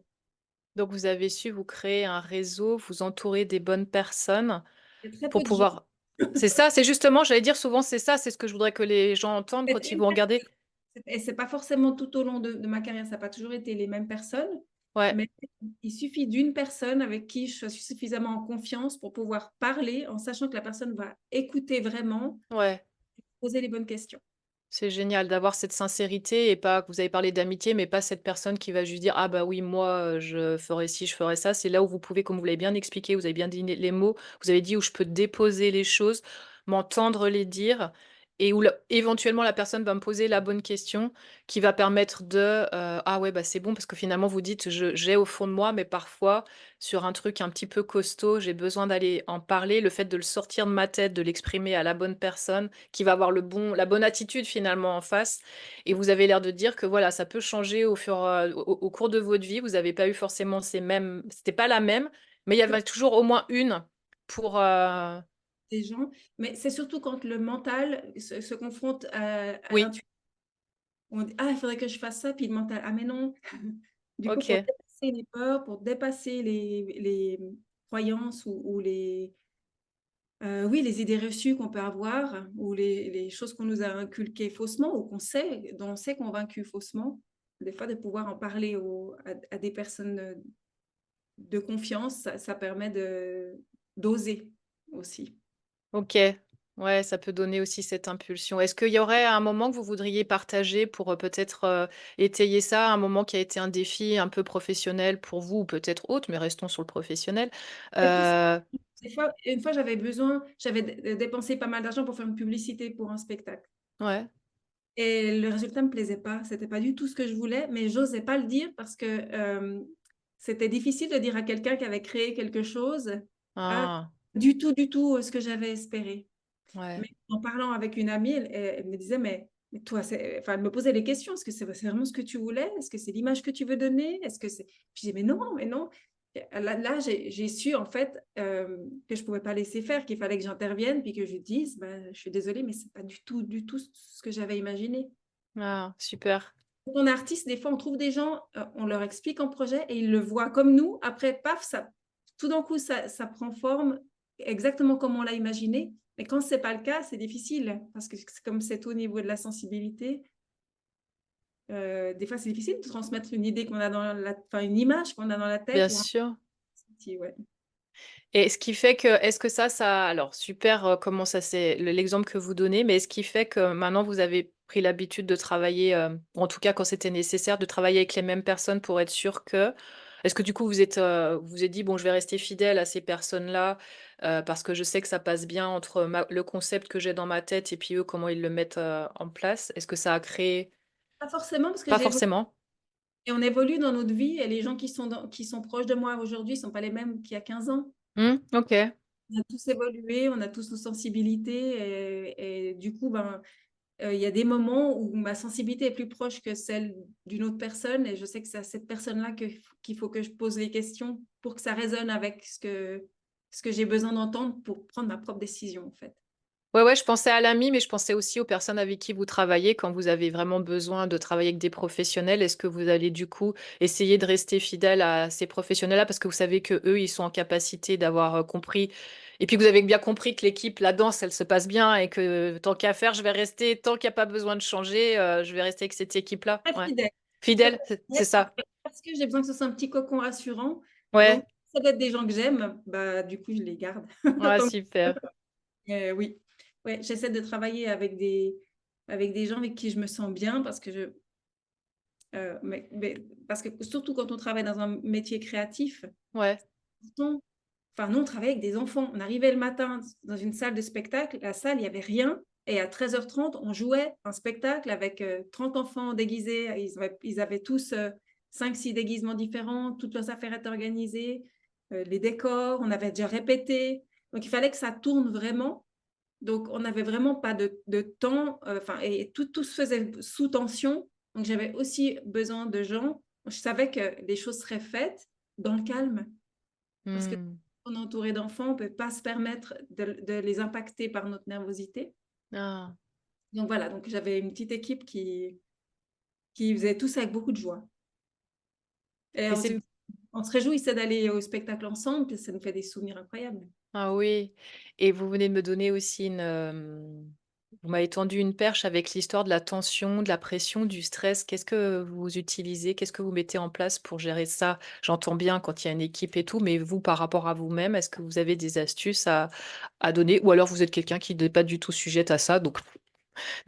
Donc vous avez su vous créer un réseau, vous entourer des bonnes personnes Il y a très pour peu de gens. pouvoir c'est ça, c'est justement, j'allais dire souvent c'est ça, c'est ce que je voudrais que les gens entendent C'est quand ils une vont regarder. personne. Et c'est pas forcément tout au long de ma carrière, ça n'a pas toujours été les mêmes personnes, Ouais, mais il suffit d'une personne avec qui je suis suffisamment en confiance pour pouvoir parler en sachant que la personne va écouter vraiment, ouais. poser les bonnes questions. C'est génial d'avoir cette sincérité et pas que vous avez parlé d'amitié, mais pas cette personne qui va juste dire: «Ah bah oui, moi, je ferai ci, je ferai ça». C'est là où vous pouvez, comme vous l'avez bien expliqué, vous avez bien dit les mots, vous avez dit où je peux déposer les choses, m'entendre les dire et où la éventuellement la personne va me poser la bonne question qui va permettre «Ah ouais, bah, c'est bon» parce que finalement vous dites: «Je j'ai au fond de moi, mais parfois sur un truc un petit peu costaud, j'ai besoin d'aller en parler». Le fait de le sortir de ma tête, de l'exprimer à la bonne personne, qui va avoir la bonne attitude finalement en face. Et vous avez l'air de dire que voilà, ça peut changer au cours de votre vie. Vous n'avez pas eu forcément c'était pas la même, mais il y avait toujours au moins une pour. Des gens, mais c'est surtout quand le mental se confronte à Oui, l'intuition. On dit: «Ah, il faudrait que je fasse ça», puis le mental: «Ah mais non». Du coup, pour ok. dépasser les peurs, pour dépasser les croyances ou oui, les idées reçues qu'on peut avoir ou les choses qu'on nous a inculquées faussement ou dont on s'est convaincu faussement, des fois de pouvoir en parler à des personnes, de confiance, ça permet d'oser aussi. Ok. Ouais, ça peut donner aussi cette impulsion. Est-ce qu'il y aurait un moment que vous voudriez partager pour, peut-être, étayer ça, un moment qui a été un défi un peu professionnel pour vous ou peut-être autre, mais restons sur le professionnel? Et plus, Heu, une fois, j'avais dépensé pas mal d'argent pour faire une publicité pour un spectacle. ouais. Et le résultat me plaisait pas. C'était pas du tout ce que je voulais, mais j'osais pas le dire parce que c'était difficile de dire à quelqu'un qui avait créé quelque chose, ah, Ah, du tout ce que j'avais espéré. ouais. Mais en parlant avec une amie, elle me disait, mais toi, enfin, elle me posait des questions. Est-ce que c'est vraiment ce que tu voulais? Est-ce que c'est l'image que tu veux donner? Est-ce que c'est... Je disais, mais non, mais non. Et là, j'ai su en fait que je pouvais pas laisser faire, qu'il fallait que j'intervienne, puis que je dise, ben, je suis désolée, mais c'est pas du tout ce que j'avais imaginé. Ah, super. Quand on est artiste, des fois, on trouve des gens, on leur explique un projet et ils le voient comme nous. Après, paf, tout d'un coup, ça prend forme exactement comme on l'a imaginé. Mais quand ce n'est pas le cas, c'est difficile parce que comme c'est au niveau de la sensibilité, des fois, c'est difficile de transmettre une idée qu'on a enfin, une image qu'on a dans la tête Bien ou un sûr. ressenti, ouais. Et ce qui fait que est-ce que ça alors super, comment ça s'est l'exemple que vous donnez, mais est-ce qui fait que maintenant vous avez pris l'habitude de travailler, ou en tout cas quand c'était nécessaire, de travailler avec les mêmes personnes pour être sûr que est-ce que du coup vous vous êtes dit: «Bon, je vais rester fidèle à ces personnes-là, parce que je sais que ça passe bien entre le concept que j'ai dans ma tête et puis eux, comment ils le mettent, en place?» Est-ce que ça a créé Pas forcément parce que pas j'évolue forcément? et on évolue dans notre vie et les gens qui sont proches de moi aujourd'hui ne sont pas les mêmes qu'il y a 15 ans. Mmh, OK. On a tous évolué, on a tous nos sensibilités et du coup, ben, il y a des moments où ma sensibilité est plus proche que celle d'une autre personne et je sais que c'est à cette personne-là qu'il faut que je pose les questions pour que ça résonne avec ce que j'ai besoin d'entendre pour prendre ma propre décision, en fait. Ouais, ouais, je pensais à l'ami, mais je pensais aussi aux personnes avec qui vous travaillez quand vous avez vraiment besoin de travailler avec des professionnels. Est-ce que vous allez du coup essayer de rester fidèle à ces professionnels-là parce que vous savez que eux, ils sont en capacité d'avoir compris. Et puis vous avez bien compris que l'équipe, la danse, elle se passe bien et que tant qu'à faire, je vais rester, tant qu'il n'y a pas besoin de changer, je vais rester avec cette équipe-là. Très Ouais. fidèle. Très Fidèle, c'est fidèle ça. parce que j'ai besoin que ce soit un petit cocon rassurant. Donc, Ouais, ça doit être des gens que j'aime, bah, du coup, je les garde. ouais, Donc, super. oui, ouais, j'essaie de travailler avec des gens avec qui je me sens bien parce que parce que surtout quand on travaille dans un métier créatif, Ouais. pourtant, enfin, nous, on travaillait avec des enfants. On arrivait le matin dans une salle de spectacle, la salle, il n'y avait rien. Et à 13h30, on jouait un spectacle avec 30 enfants déguisés. Ils avaient tous 5-6 déguisements différents. Toutes leurs affaires étaient organisées. Les décors, on avait déjà répété. Donc, il fallait que ça tourne vraiment. Donc, on n'avait vraiment pas de temps. Enfin, et tout se faisait sous tension. Donc, j'avais aussi besoin de gens. Je savais que les choses seraient faites dans le calme. Parce que Hmm. on est entouré d'enfants, on ne peut pas se permettre de les impacter par notre nervosité. Ah. Donc voilà, donc j'avais une petite équipe qui faisait tout ça avec beaucoup de joie. Et Et c'est on se réjouissait d'aller au spectacle ensemble, puis ça nous fait des souvenirs incroyables. Ah oui, et vous venez de me donner aussi vous m'avez tendu une perche avec l'histoire de la tension, de la pression, du stress. Qu'est-ce que vous utilisez? Qu'est-ce que vous mettez en place pour gérer ça? J'entends bien quand il y a une équipe et tout, mais vous, par rapport à vous-même, est-ce que vous avez des astuces à donner? Ou alors vous êtes quelqu'un qui n'est pas du tout sujette à ça? Donc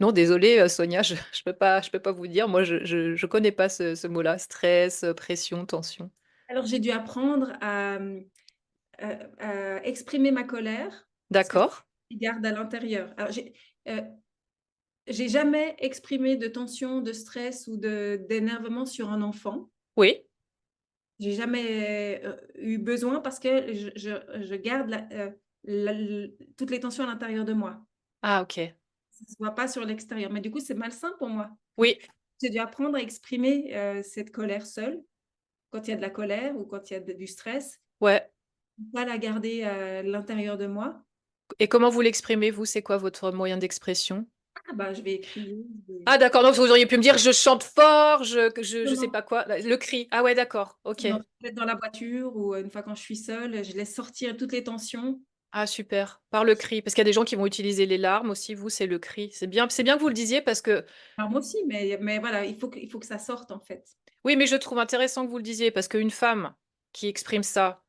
non, désolée, Sonia, je peux pas vous dire. Moi, je connais pas ce mot-là. Stress, pression, tension. Alors j'ai dû apprendre à exprimer ma colère, parce que D'accord. je garde à l'intérieur. Alors euh, j'ai jamais exprimé de tension, de stress ou d'énervement sur un enfant. Oui. J'ai jamais eu besoin parce que je garde toutes les tensions à l'intérieur de moi. Ah, ok. Ça se voit pas sur l'extérieur. Mais du coup, c'est malsain pour moi. Donc, Oui. j'ai dû apprendre à exprimer cette colère seule, quand il y a de la colère ou quand il y a du stress, Ouais. pas la garder à l'intérieur de moi. Et comment vous l'exprimez, vous? C'est quoi votre moyen d'expression? Ah bah, je vais crier. Ah d'accord, donc vous auriez pu me dire: «Je chante fort, je Non, sais non, pas quoi». Le cri. Ah ouais, d'accord, OK. non, peut-être dans la voiture ou une fois quand je suis seule, je laisse sortir toutes les tensions. Ah super, par le cri, parce qu'il y a des gens qui vont utiliser les larmes aussi, vous, c'est le cri. C'est bien que vous le disiez parce que Alors moi aussi, mais voilà, il faut que ça sorte en fait. oui, mais je trouve intéressant que vous le disiez parce qu'une femme qui exprime ça,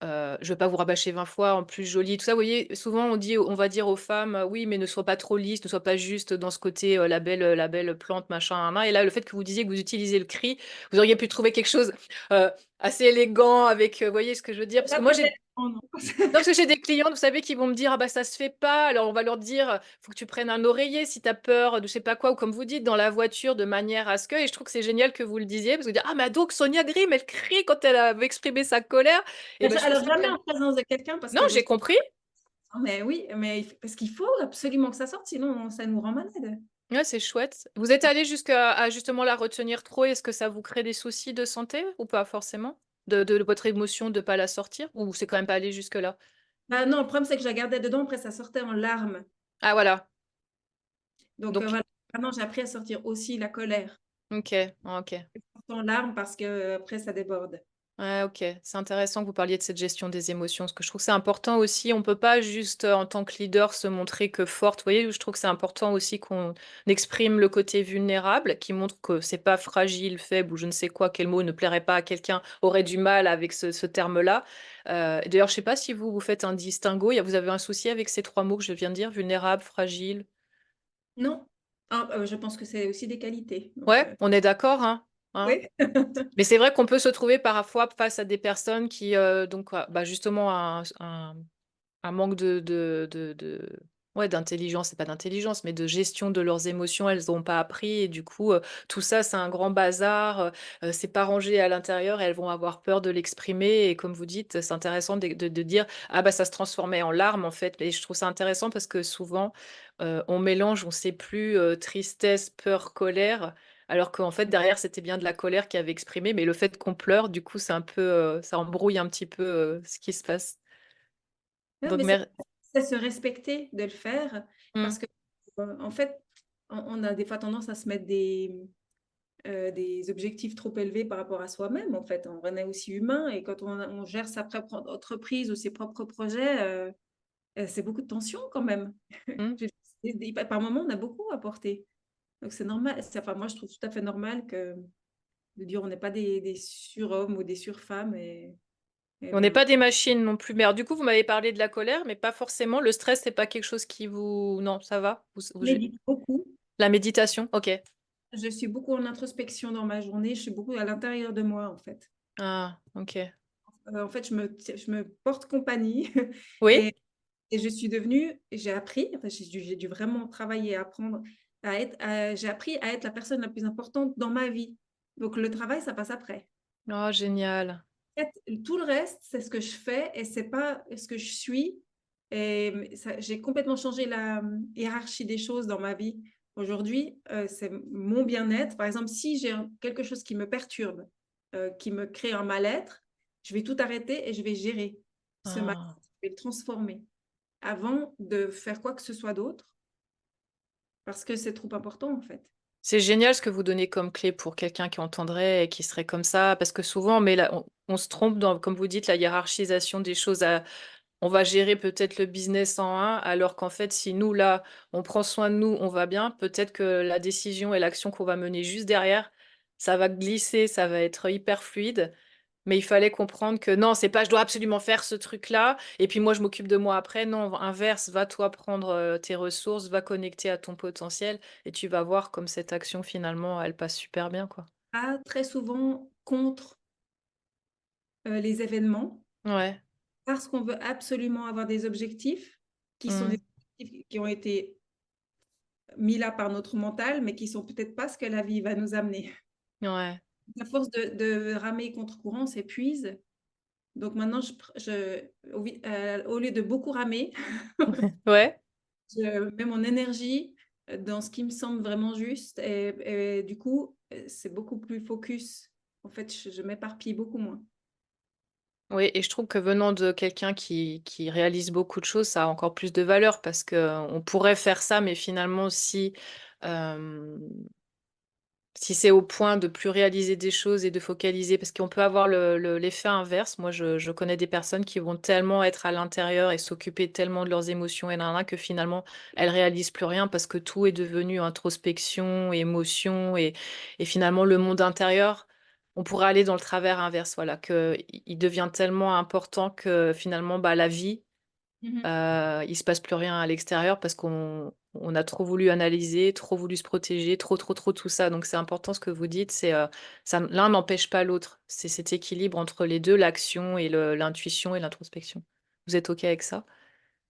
je vais pas vous rabâcher 20 fois en plus jolie, tout ça. Vous voyez, souvent on va dire aux femmes, «Oui, mais ne sois pas trop lisse, ne sois pas juste dans ce côté, la belle plante, machin, nin, nin» et là, le fait que vous disiez que vous utilisez le cri, vous auriez pu trouver quelque chose, heu, assez élégant avec, vous voyez ce que je veux dire? C'est Parce que pas moi très j'ai élégant, non. non, parce que j'ai des clientes, vous savez, qui vont me dire: «Ah bah, ça se fait pas». Alors on va leur dire: «Faut que tu prennes un oreiller si tu as peur de je sais pas quoi» ou comme vous dites, dans la voiture de manière à ce que et je trouve que c'est génial que vous le disiez parce que vous dites: «Ah mais donc Sonia Grimm, elle crie quand elle, veut exprimer sa colère» et ben je trouve Alors ça jamais très en présence de quelqu'un parce non, que j'ai j'ose pas. compris. Mais oui, mais parce qu'il faut absolument que ça sorte, sinon ça nous rend malade. Ouais, c'est chouette. Vous êtes allé jusqu'à à justement la retenir trop? Est-ce que ça vous crée des soucis de santé ou pas forcément? De votre émotion de pas la sortir? Ou c'est quand même pas allé jusque-là? Bah non, le problème c'est que je la gardais dedans, après ça sortait en larmes. Ah voilà, Donc donc voilà, maintenant j'ai appris à sortir aussi la colère. OK, OK. Elle sort en larmes parce que après ça déborde. Ouais, OK. C'est intéressant que vous parliez de cette gestion des émotions, parce que je trouve que c'est important aussi. On peut pas juste, en tant que leader, se montrer que forte. Vous voyez? Je trouve que c'est important aussi qu'on exprime le côté vulnérable, qui montre que c'est pas fragile, faible ou je ne sais quoi, quel mot ne plairait pas à quelqu'un, aurait du mal avec ce terme-là. D'ailleurs, je sais pas si vous, vous faites un distinguo. Vous avez un souci avec ces 3 mots que je viens de dire? Vulnérable, fragile? Non. Ah, je pense que c'est aussi des qualités. Donc Ouais, on est d'accord, hein? Hein? oui. Mais c'est vrai qu'on peut se trouver parfois face à des personnes qui, donc, bah, justement un manque ouais, d'intelligence, c'est pas d'intelligence, mais de gestion de leurs émotions, elles ont pas appris et du coup, tout ça, c'est un grand bazar, c'est pas rangé à l'intérieur et elles vont avoir peur de l'exprimer et comme vous dites, c'est intéressant de dire: «Ah bah, ça se transformait en larmes en fait» et je trouve ça intéressant parce que souvent, on mélange, on sait plus, tristesse, peur, colère, alors qu'en fait derrière c'était bien de la colère qui avait exprimé, mais le fait qu'on pleure, du coup, c'est un peu, ça embrouille un petit peu, ce qui se passe. Non, Donc mais mer c'est se respecter de le faire mmh. parce que, en fait, on a des fois tendance à se mettre des objectifs trop élevés par rapport à soi-même, en fait. On est aussi humain et quand on gère sa propre entreprise ou ses propres projets, c'est beaucoup de tension quand même. Mmh. J'ai par moments, on a beaucoup à porter. Donc c'est normal, enfin moi je trouve tout à fait normal que de dire on n'est pas des surhommes ou des surfemmes et On n'est voilà. pas des machines non plus. Mais alors du coup, vous m'avez parlé de la colère, mais pas forcément. Le stress, c'est pas quelque chose qui vous non, ça va? Vous Je médite beaucoup. la méditation? OK. Je suis beaucoup en introspection dans ma journée, je suis beaucoup à l'intérieur de moi, en fait. Ah, OK. En fait, je me porte compagnie Oui? et je suis devenue j'ai appris, enfin, j'ai dû vraiment travailler, apprendre j'ai appris à être la personne la plus importante dans ma vie. Donc le travail, ça passe après. Oh génial. En fait, tout le reste, c'est ce que je fais et c'est pas ce que je suis et ça j'ai complètement changé la, hiérarchie des choses dans ma vie. Aujourd'hui, c'est mon bien-être. Par exemple, si j'ai quelque chose qui me perturbe, qui me crée un mal-être, je vais tout arrêter et je vais gérer ce mal-être, Ah. je vais le transformer avant de faire quoi que ce soit d'autre parce que c'est trop important, en fait. C'est génial ce que vous donnez comme clé pour quelqu'un qui entendrait et qui serait comme ça, parce que souvent on se trompe dans, comme vous dites, la hiérarchisation des choses à on va gérer peut-être le business en un, alors qu'en fait, si nous, là, on prend soin de nous, on va bien, peut-être que la décision et l'action qu'on va mener juste derrière, ça va glisser, ça va être hyper fluide. Mais il fallait comprendre que non, c'est pas: «Je dois absolument faire ce truc-là et puis moi je m'occupe de moi après». Non, inverse, va toi prendre, tes ressources, va connecter à ton potentiel et tu vas voir comme cette action finalement, elle passe super bien, quoi. Pas très souvent contre, les événements. Ouais. Parce qu'on veut absolument avoir des objectifs qui sont Mmh. des objectifs qui ont été mis là par notre mental, mais qui sont peut-être pas ce que la vie va nous amener. Ouais. À force de ramer contre courant, on s'épuise. Donc maintenant, au lieu de beaucoup ramer, Ouais. je mets mon énergie dans ce qui me semble vraiment juste et du coup, c'est beaucoup plus focus. En fait, je m'éparpille beaucoup moins. Oui et je trouve que venant de quelqu'un qui réalise beaucoup de choses, ça a encore plus de valeur parce qu'on pourrait faire ça, mais finalement hem, si c'est au point de plus réaliser des choses et de focaliser parce qu'on peut avoir l'effet inverse. Moi, je connais des personnes qui vont tellement être à l'intérieur et s'occuper tellement de leurs émotions et nin que finalement, elles réalisent plus rien parce que tout est devenu introspection, émotion et finalement le monde intérieur, on pourrait aller dans le travers inverse, voilà, qu'il devient tellement important que finalement, bah, la vie, Mhm. il se passe plus rien à l'extérieur parce qu'on a trop voulu analyser, trop voulu se protéger, trop tout ça. Donc c'est important ce que vous dites, l'un n'empêche pas l'autre. C'est cet équilibre entre les deux, l'action et l'intuition et l'introspection. Vous êtes OK avec ça?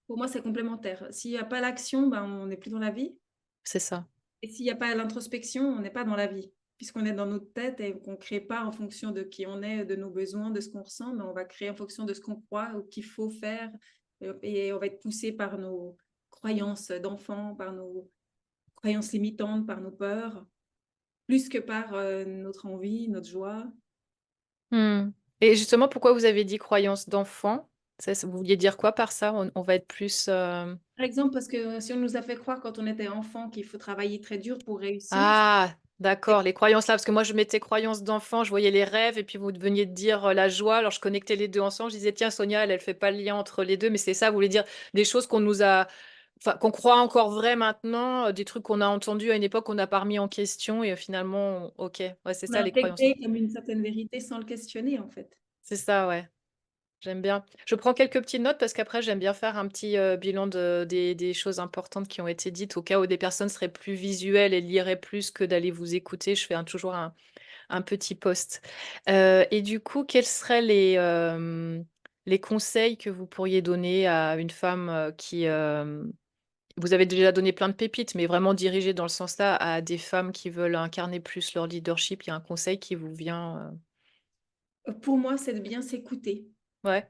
Pour moi, c'est complémentaire. S'il n'y a pas l'action, ben, on n'est plus dans la vie. C'est ça. Et s'il n'y a pas l'introspection, on n'est pas dans la vie. Puisqu'on est dans notre tête et qu'on ne crée pas en fonction de qui on est, de nos besoins, de ce qu'on ressent, mais on va créer en fonction de ce qu'on croit ou qu'il faut faire. Et on va être poussé par nos croyances d'enfant, par nos croyances limitantes, par nos peurs, plus que par notre envie, notre joie. Hmm. Et justement, pourquoi vous avez dit croyance d'enfant? Vous vouliez dire quoi par ça? On va être plus... Par exemple, parce que si on nous a fait croire quand on était enfant qu'il faut travailler très dur pour réussir, Ah, c'est d'accord, les croyances là, parce que moi je mettais croyances d'enfant, je voyais les rêves et puis vous veniez de dire la joie, alors je connectais les deux ensemble, je disais tiens Sonia, elle fait pas le lien entre les deux, mais c'est ça, vous voulez dire des choses qu'on nous a, enfin qu'on croit encore vraies maintenant, des trucs qu'on a entendus à une époque qu'on n'a pas remis en question et finalement, ok, ouais c'est on ça a les croyances intégré d'enfant. comme une certaine vérité sans le questionner, en fait. C'est ça, ouais. J'aime bien. Je prends quelques petites notes parce qu'après, j'aime bien faire un petit bilan des choses importantes qui ont été dites au cas où des personnes seraient plus visuelles et liraient plus que d'aller vous écouter. Je fais toujours un petit post. Et du coup, quels seraient les conseils que vous pourriez donner à une femme qui... vous avez déjà donné plein de pépites, mais vraiment dirigé dans le sens là à des femmes qui veulent incarner plus leur leadership. Il y a un conseil qui vous vient. Pour moi, c'est de bien s'écouter. Ouais.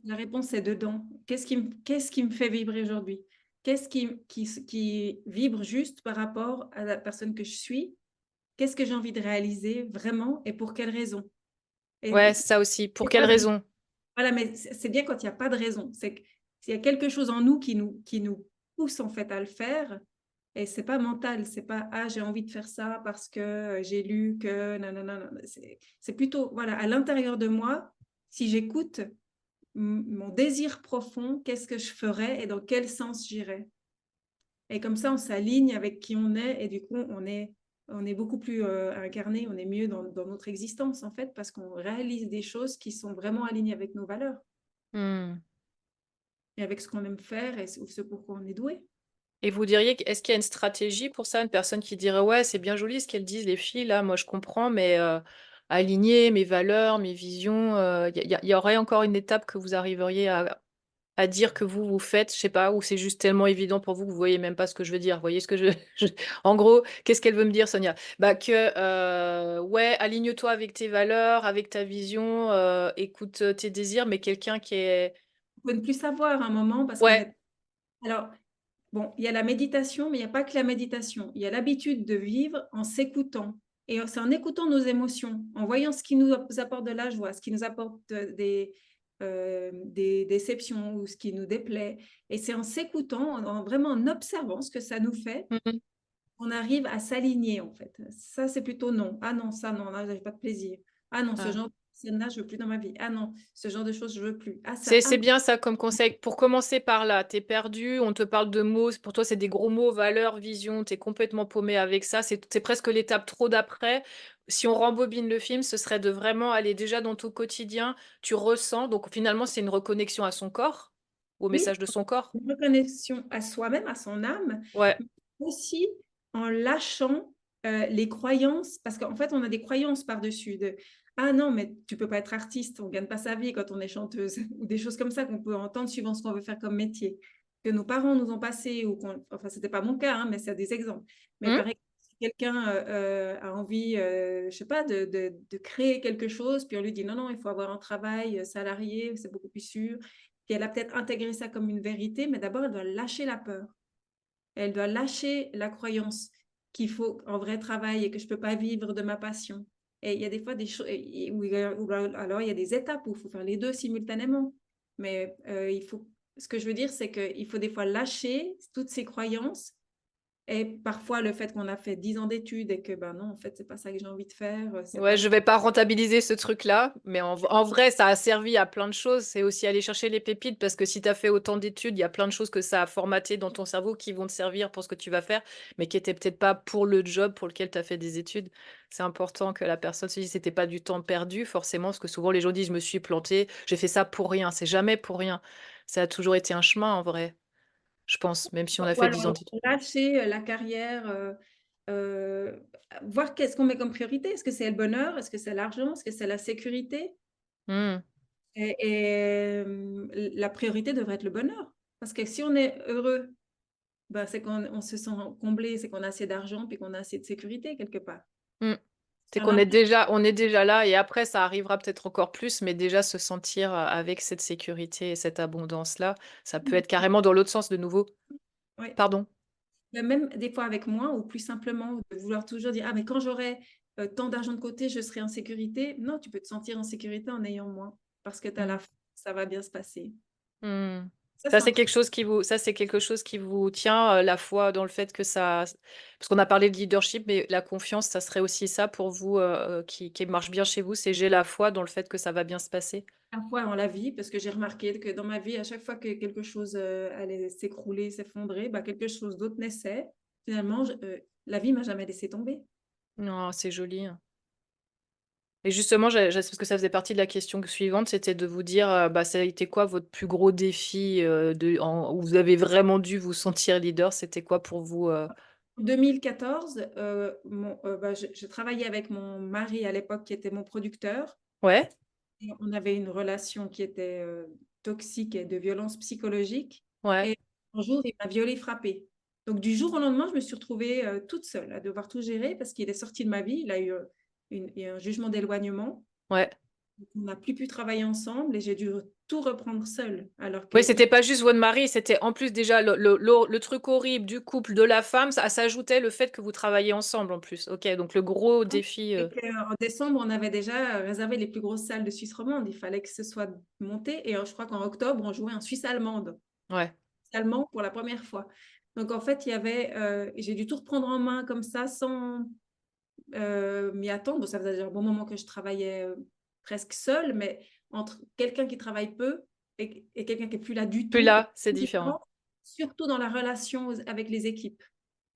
La réponse est dedans. Qu'est-ce qui me fait vibrer aujourd'hui? Qu'est-ce qui vibre juste par rapport à la personne que je suis? Qu'est-ce que j'ai envie de réaliser vraiment et pour quelle raison? Ouais, Et ça aussi. Pour c'est quelle pas de- raison? voilà, mais c'est bien quand il n'y a pas de raison. C'est que s'il y a quelque chose en nous qui nous pousse en fait à le faire, et c'est pas mental, c'est pas ah j'ai envie de faire ça parce que j'ai lu que nanana, non, c'est plutôt voilà à l'intérieur de moi. Si j'écoute mon désir profond, qu'est-ce que je ferais et dans quel sens j'irais. Et comme ça, on s'aligne avec qui on est et du coup, on est beaucoup plus incarné, on est mieux dans notre existence en fait, parce qu'on réalise des choses qui sont vraiment alignées avec nos valeurs Hmm. et avec ce qu'on aime faire et ce pourquoi on est doué. Et vous diriez, est-ce qu'il y a une stratégie pour ça? Une personne qui dirait, ouais, c'est bien joli ce qu'elles disent, les filles, là, moi je comprends, mais aligner mes valeurs, mes visions, il y aurait encore une étape que vous arriveriez à dire que vous faites, je sais pas, ou c'est juste tellement évident pour vous que vous voyez même pas ce que je veux dire. Vous voyez ce que En gros, qu'est-ce qu'elle veut me dire, Sonia? Bah que, ouais, aligne-toi avec tes valeurs, avec ta vision, écoute tes désirs, mais quelqu'un qui est... On peut ne plus savoir un moment parce qu'on Ouais. est... Alors, bon, il y a la méditation, mais il n'y a pas que la méditation. Il y a l'habitude de vivre en s'écoutant. Et c'est en écoutant nos émotions, en voyant ce qui nous apporte de la joie, ce qui nous apporte des déceptions ou ce qui nous déplaît. Et c'est en s'écoutant, vraiment en observant ce que ça nous fait, Mhm. on arrive à s'aligner en fait. Ça, c'est plutôt non. Ah non, ça non, là, j'ai pas de plaisir. Ah non, ce Ah. genre de personne-là, je veux plus dans ma vie. Ah non, ce genre de choses, je veux plus. Ah ça, C'est bien ça comme conseil. Pour commencer par là, t'es perdu, on te parle de mots, pour toi c'est des gros mots, valeurs, vision, t'es complètement paumé avec ça, c'est presque l'étape trop d'après. Si on rembobine le film, ce serait de vraiment aller déjà dans ton quotidien, tu ressens, donc finalement c'est une reconnexion à son corps, au oui, message de son corps. une reconnexion à soi-même, à son âme, Ouais. mais aussi en lâchant les croyances, parce qu'en fait, on a des croyances par-dessus de ah non, mais tu peux pas être artiste, on gagne pas sa vie quand on est chanteuse, ou des choses comme ça qu'on peut entendre suivant ce qu'on veut faire comme métier, que nos parents nous ont passé, ou enfin, c'était pas mon cas, hein, mais c'est des exemples. Mais Hmm. par exemple, si quelqu'un a envie, je sais pas, de créer quelque chose, puis on lui dit non, non, il faut avoir un travail salarié, c'est beaucoup plus sûr. Puis elle a peut-être intégré ça comme une vérité, mais d'abord, elle doit lâcher la peur. Elle doit lâcher la croyance qu'il faut un vrai travail et que je ne peux pas vivre de ma passion. Et il y a des fois des choses, alors il y a des étapes où il faut faire les deux simultanément. Mais ce que je veux dire, c'est qu'il faut des fois lâcher toutes ces croyances Et parfois, le fait qu'on a fait 10 ans d'études et que, ben non, en fait, c'est pas ça que j'ai envie de faire, c'est Ouais, pas je vais pas rentabiliser ce truc-là, mais en vrai, ça a servi à plein de choses. C'est aussi aller chercher les pépites parce que si tu as fait autant d'études, il y a plein de choses que ça a formaté dans ton cerveau qui vont te servir pour ce que tu vas faire, mais qui étaient peut-être pas pour le job pour lequel tu as fait des études. C'est important que la personne se dise c'était pas du temps perdu, forcément, parce que souvent les gens disent je me suis planté, j'ai fait ça pour rien. C'est jamais pour rien. Ça a toujours été un chemin en vrai, je pense, même si on a ou fait 10 ans alors d'études. lâcher, la carrière, voir qu'est-ce qu'on met comme priorité. Est-ce que c'est le bonheur? Est-ce que c'est l'argent? Est-ce que c'est la sécurité? Hmm. La priorité devrait être le bonheur. Parce que si on est heureux, bah, c'est qu'on se sent comblé, c'est qu'on a assez d'argent, puis qu'on a assez de sécurité quelque part. Hmm. C'est Si on qu'on a est plus, on est déjà là et après ça arrivera peut-être encore plus, mais déjà se sentir avec cette sécurité et cette abondance-là, ça peut être carrément dans l'autre sens de nouveau. ouais. Pardon. Mais même des fois avec moi, ou plus simplement de vouloir toujours dire, ah, mais quand j'aurai tant d'argent de côté, je serai en sécurité. Non, tu peux te sentir en sécurité en ayant moins, parce que tu as Mm. la foi, ça va bien se passer. Mm. Ça, Ça, c'est un c'est truc. quelque chose qui vous, ça, c'est quelque chose qui vous tient, la foi dans le fait que ça, parce qu'on a parlé de leadership, mais la confiance, ça serait aussi ça pour vous, qui marche bien chez vous, c'est j'ai la foi dans le fait que ça va bien se passer. La foi en la vie, parce que j'ai remarqué que dans ma vie, à chaque fois que quelque chose allait s'écrouler, s'effondrer, bah, quelque chose d'autre naissait. Finalement, la vie m'a jamais laissé tomber. Non, c'est joli, hein. Et justement, parce que ça faisait partie de la question suivante, c'était de vous dire, bah, ça a été quoi votre plus gros défi où vous avez vraiment dû vous sentir leader? C'était quoi pour vous? En 2014, bah, je travaillais avec mon mari à l'époque, qui était mon producteur. Ouais, Et on avait une relation qui était toxique et de violence psychologique. ouais, Et un jour, il m'a violée, frappée. Donc, du jour au lendemain, je me suis retrouvée toute seule à devoir tout gérer parce qu'il est sorti de ma vie. Il a eu un jugement d'éloignement. ouais. On n'a plus pu travailler ensemble et j'ai dû tout reprendre seule. Alors Oui, que c'était pas juste votre mari, c'était en plus déjà le truc horrible du couple, de la femme, ça s'ajoutait le fait que vous travailliez ensemble en plus. Ok, donc le gros défi. et qu'en décembre, on avait déjà réservé les plus grosses salles de Suisse romande. Il fallait que ce soit monté. Et je crois qu'en octobre, on jouait en Suisse allemande. Ouais, Allemand pour la première fois. Donc en fait, il y avait, j'ai dû tout reprendre en main comme ça sans m'y attendre. Bon, ça faisait déjà un bon moment que je travaillais presque seule, mais entre quelqu'un qui travaille peu et quelqu'un qui est plus là du plus tout, là, c'est différent. surtout dans la relation avec les équipes.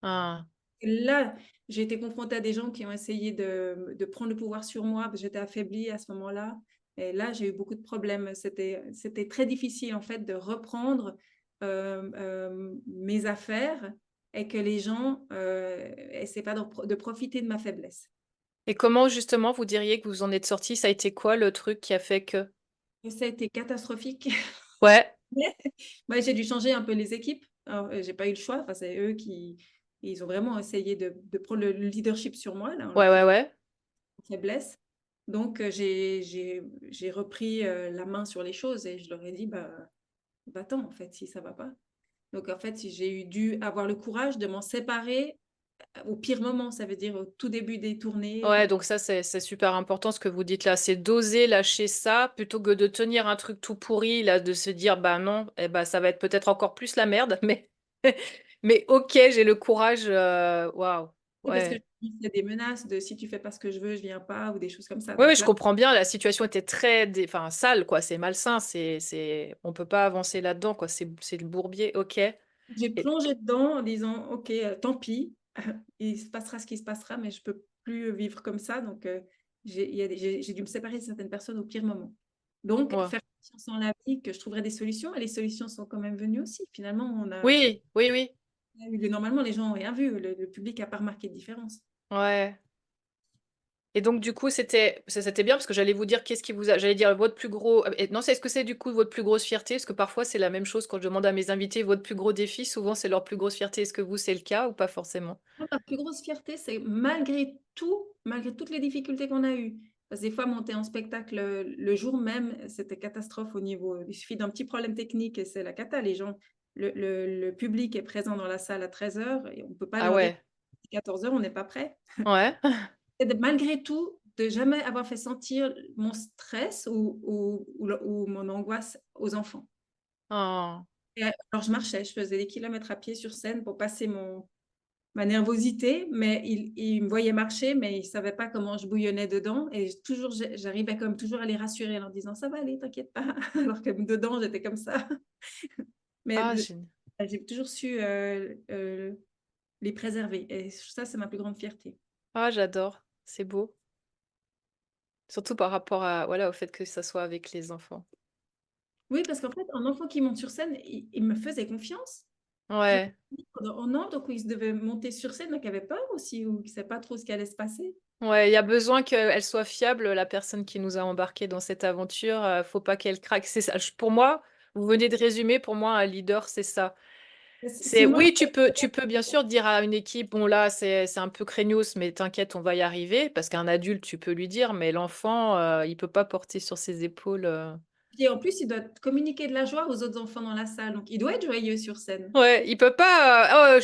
Ah. Et là, j'ai été confrontée à des gens qui ont essayé de prendre le pouvoir sur moi, parce que j'étais affaiblie à ce moment-là. Et là, j'ai eu beaucoup de problèmes. C'était très difficile, en fait, de reprendre mes affaires et que les gens essaient pas de profiter de ma faiblesse. Et comment justement vous diriez que vous en êtes sorti? Ça a été quoi le truc qui a fait que... Et ça a été catastrophique. Ouais, Moi, j'ai dû changer un peu les équipes. Alors, j'ai pas eu le choix. Enfin, c'est eux qui ils ont vraiment essayé de prendre le leadership sur moi, là, en ouais, ouais, l'occurrence, ouais. faiblesse. Donc, j'ai repris la main sur les choses et je leur ai dit, bah, va-t'en, en fait, si ça va pas. Donc, en fait, dû avoir le courage de m'en séparer au pire moment, ça veut dire au tout début des tournées. Ouais, donc ça, c'est super important ce que vous dites là. C'est d'oser lâcher ça plutôt que de tenir un truc tout pourri, là, de se dire, bah non, eh bah, ça va être peut-être encore plus la merde, mais, mais ok, j'ai le courage. Waouh. C'est parce que Ouais. il y a des menaces de si tu fais pas ce que je veux, je viens pas ou des choses comme ça. Oui, oui, Donc je là, comprends bien. La situation était très, enfin, sale, quoi. C'est malsain. On peut pas avancer là-dedans, quoi. C'est le bourbier. Ok. j'ai Et- plongé dedans en disant, OK, tant pis, il se passera ce qui se passera, mais je peux plus vivre comme ça. Donc, j'ai dû me séparer de certaines personnes au pire moment. Donc, ouais. faire confiance en la vie, que je trouverai des solutions. Et les solutions sont quand même venues aussi. Finalement, Oui, oui, oui. normalement, les gens n'ont rien vu. Le public n'a pas remarqué de différence. Ouais. Et donc, du coup, c'était bien parce que j'allais vous dire qu'est-ce qui j'allais dire votre plus gros, non, est-ce que c'est du coup votre plus grosse fierté? Parce que parfois, c'est la même chose quand je demande à mes invités votre plus gros défi, souvent, c'est leur plus grosse fierté. Est-ce que vous, c'est le cas ou pas forcément? Moi, ma plus grosse fierté, c'est malgré tout, malgré toutes les difficultés qu'on a eues, parce que des fois, monter en spectacle le jour même, c'était catastrophe au niveau. Il suffit d'un petit problème technique et c'est la cata. Les gens, le public est présent dans la salle à 13 heures et on ne peut pas Ah leur dire ouais. 14 heures, on n'est pas prêt. Ouais. Et malgré tout, de jamais avoir fait sentir mon stress ou mon angoisse aux enfants. Oh. Et alors, je marchais, je faisais des kilomètres à pied sur scène pour passer ma nervosité, mais il me voyait marcher, mais il savait pas comment je bouillonnais dedans. Et toujours, j'arrivais comme toujours à les rassurer en leur disant ça va aller, t'inquiète pas. Alors que dedans, j'étais comme ça. Mais Ah, génial. j'ai toujours su les préserver. Et ça, c'est ma plus grande fierté. Ah, j'adore. C'est beau. Surtout par rapport à, voilà, au fait que ça soit avec les enfants. Oui, parce qu'en fait, un enfant qui monte sur scène, il me faisait confiance. Je Ouais. pendant un an, donc il devait monter sur scène, donc il avait peur aussi, ou il ne savait pas trop ce qui allait se passer. Ouais, il y a besoin qu'elle soit fiable, la personne qui nous a embarqués dans cette aventure. Faut pas qu'elle craque. C'est ça. Pour moi, vous venez de résumer, pour moi, un leader, c'est ça. C'est Sinon, oui, tu peux bien sûr dire à une équipe, bon là, c'est un peu craignos, mais t'inquiète, on va y arriver. Parce qu'un adulte, tu peux lui dire, mais l'enfant, il peut pas porter sur ses épaules. et en plus, il doit communiquer de la joie aux autres enfants dans la salle, donc il doit être joyeux sur scène. Ouais, il peut pas.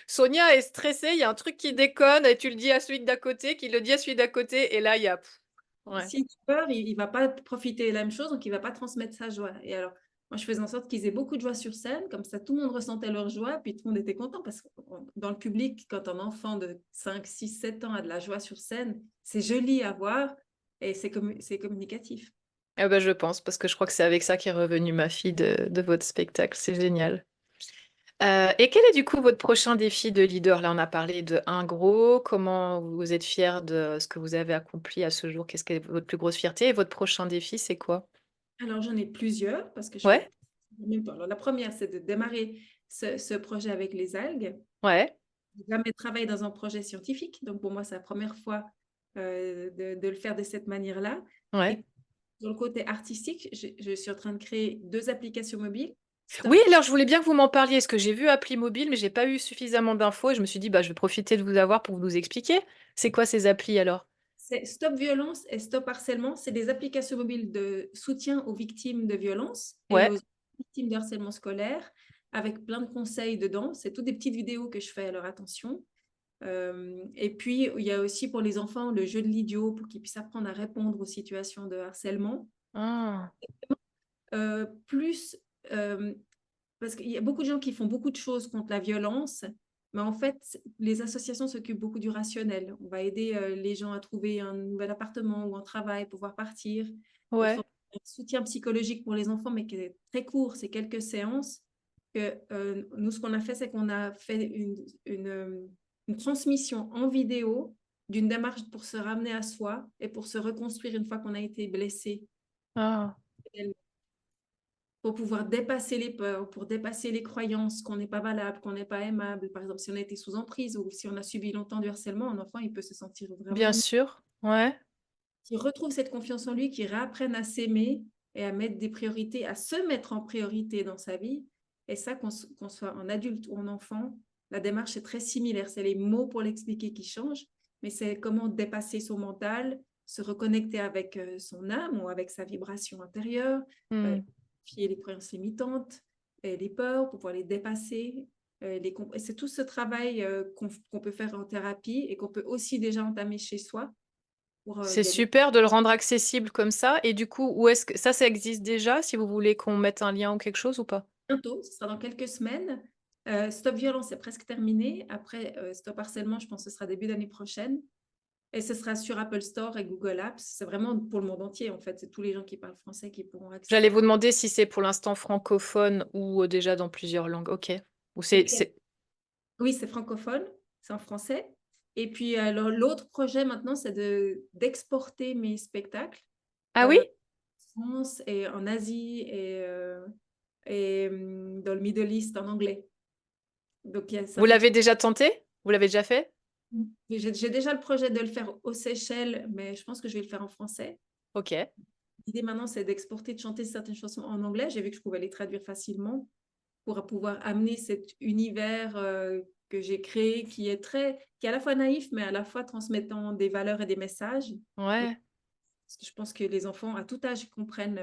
Sonia est stressée, il y a un truc qui déconne, et tu le dis à celui d'à côté, qui le dit à celui d'à côté, et là, il y a. Ouais. S'il a peur, il ne va pas profiter de la même chose, donc il ne va pas transmettre sa joie. Et alors, moi, je faisais en sorte qu'ils aient beaucoup de joie sur scène, comme ça, tout le monde ressentait leur joie, puis tout le monde était content, parce que dans le public, quand un enfant de 5, 6, 7 ans a de la joie sur scène, c'est joli à voir, et c'est communicatif. Ah bah, je pense, parce que je crois que c'est avec ça qu'est revenue ma fille de votre spectacle. C'est génial. Et quel est du coup votre prochain défi de leader? Là, on a parlé de un gros. Comment vous êtes fier de ce que vous avez accompli à ce jour? Qu'est-ce que est votre plus grosse fierté? Et votre prochain défi, c'est quoi? Alors, j'en ai plusieurs, parce que je fais Ouais, en même temps. Alors, la première, c'est de démarrer ce projet avec les algues. ouais, J'ai jamais travaillé dans un projet scientifique, donc pour moi, c'est la première fois de le faire de cette manière-là. ouais. Et sur le côté artistique, je suis en train de créer 2 applications mobiles. Oui, Stop, alors je voulais bien que vous m'en parliez, parce que j'ai vu appli mobile, mais j'ai pas eu suffisamment d'infos et je me suis dit, bah, je vais profiter de vous avoir pour vous expliquer. C'est quoi ces applis alors? c'est Stop Violence et Stop Harcèlement. C'est des applications mobiles de soutien aux victimes de violences et Ouais. aux victimes de harcèlement scolaire, avec plein de conseils dedans. C'est toutes des petites vidéos que je fais à leur attention. Et puis, il y a aussi pour les enfants le jeu de l'idiot pour qu'ils puissent apprendre à répondre aux situations de harcèlement. Ah, Plus, parce qu'il y a beaucoup de gens qui font beaucoup de choses contre la violence, mais en fait, les associations s'occupent beaucoup du rationnel. On va aider les gens à trouver un nouvel appartement ou un travail, pouvoir partir. ouais. Autrement, un soutien psychologique pour les enfants, mais qui est très court, c'est quelques séances. Que, nous, ce qu'on a fait, c'est qu'on a fait une transmission en vidéo d'une démarche pour se ramener à soi et pour se reconstruire une fois qu'on a été blessé, Ah, pour pouvoir dépasser les peurs, pour dépasser les croyances qu'on n'est pas valable, qu'on n'est pas aimable. Par exemple, si on a été sous emprise ou si on a subi longtemps du harcèlement, un enfant, il peut se sentir bien vraiment... sûr. Ouais. Qui retrouve cette confiance en lui, qui réapprenne à s'aimer et à mettre des priorités, à se mettre en priorité dans sa vie. Et ça, qu'on soit en adulte ou en enfant, la démarche est très similaire. C'est les mots pour l'expliquer qui changent, mais c'est comment dépasser son mental, se reconnecter avec son âme ou avec sa vibration intérieure, Hmm. fier les croyances limitantes, et les peurs pour pouvoir les dépasser. C'est tout ce travail qu'on peut faire en thérapie et qu'on peut aussi déjà entamer chez soi. C'est Il y a des super de le rendre accessible comme ça. Et du coup, où est-ce que ça existe déjà, si vous voulez qu'on mette un lien ou quelque chose ou pas? bientôt, ce sera dans quelques semaines. Stop Violence est presque terminé. Après, Stop Harcèlement, je pense que ce sera début d'année prochaine. Et ce sera sur Apple Store et Google Apps. C'est vraiment pour le monde entier, en fait. C'est tous les gens qui parlent français qui pourront J'allais accéder. vous demander si c'est pour l'instant francophone ou déjà dans plusieurs langues. Ok. Ou c'est... Oui, c'est francophone, c'est en français. Et puis, alors, l'autre projet maintenant, c'est d'exporter mes spectacles Ah oui? en France et en Asie et dans le Middle East en anglais. Donc, ça Vous fait l'avez déjà tenté? Vous l'avez déjà fait? J'ai déjà le projet de le faire aux Seychelles, mais je pense que je vais le faire en français. Ok. L'idée maintenant, c'est d'exporter, de chanter certaines chansons en anglais. J'ai vu que je pouvais les traduire facilement pour pouvoir amener cet univers que j'ai créé qui est à la fois naïf, mais à la fois transmettant des valeurs et des messages. Et Ouais. parce que je pense que les enfants, à tout âge, comprennent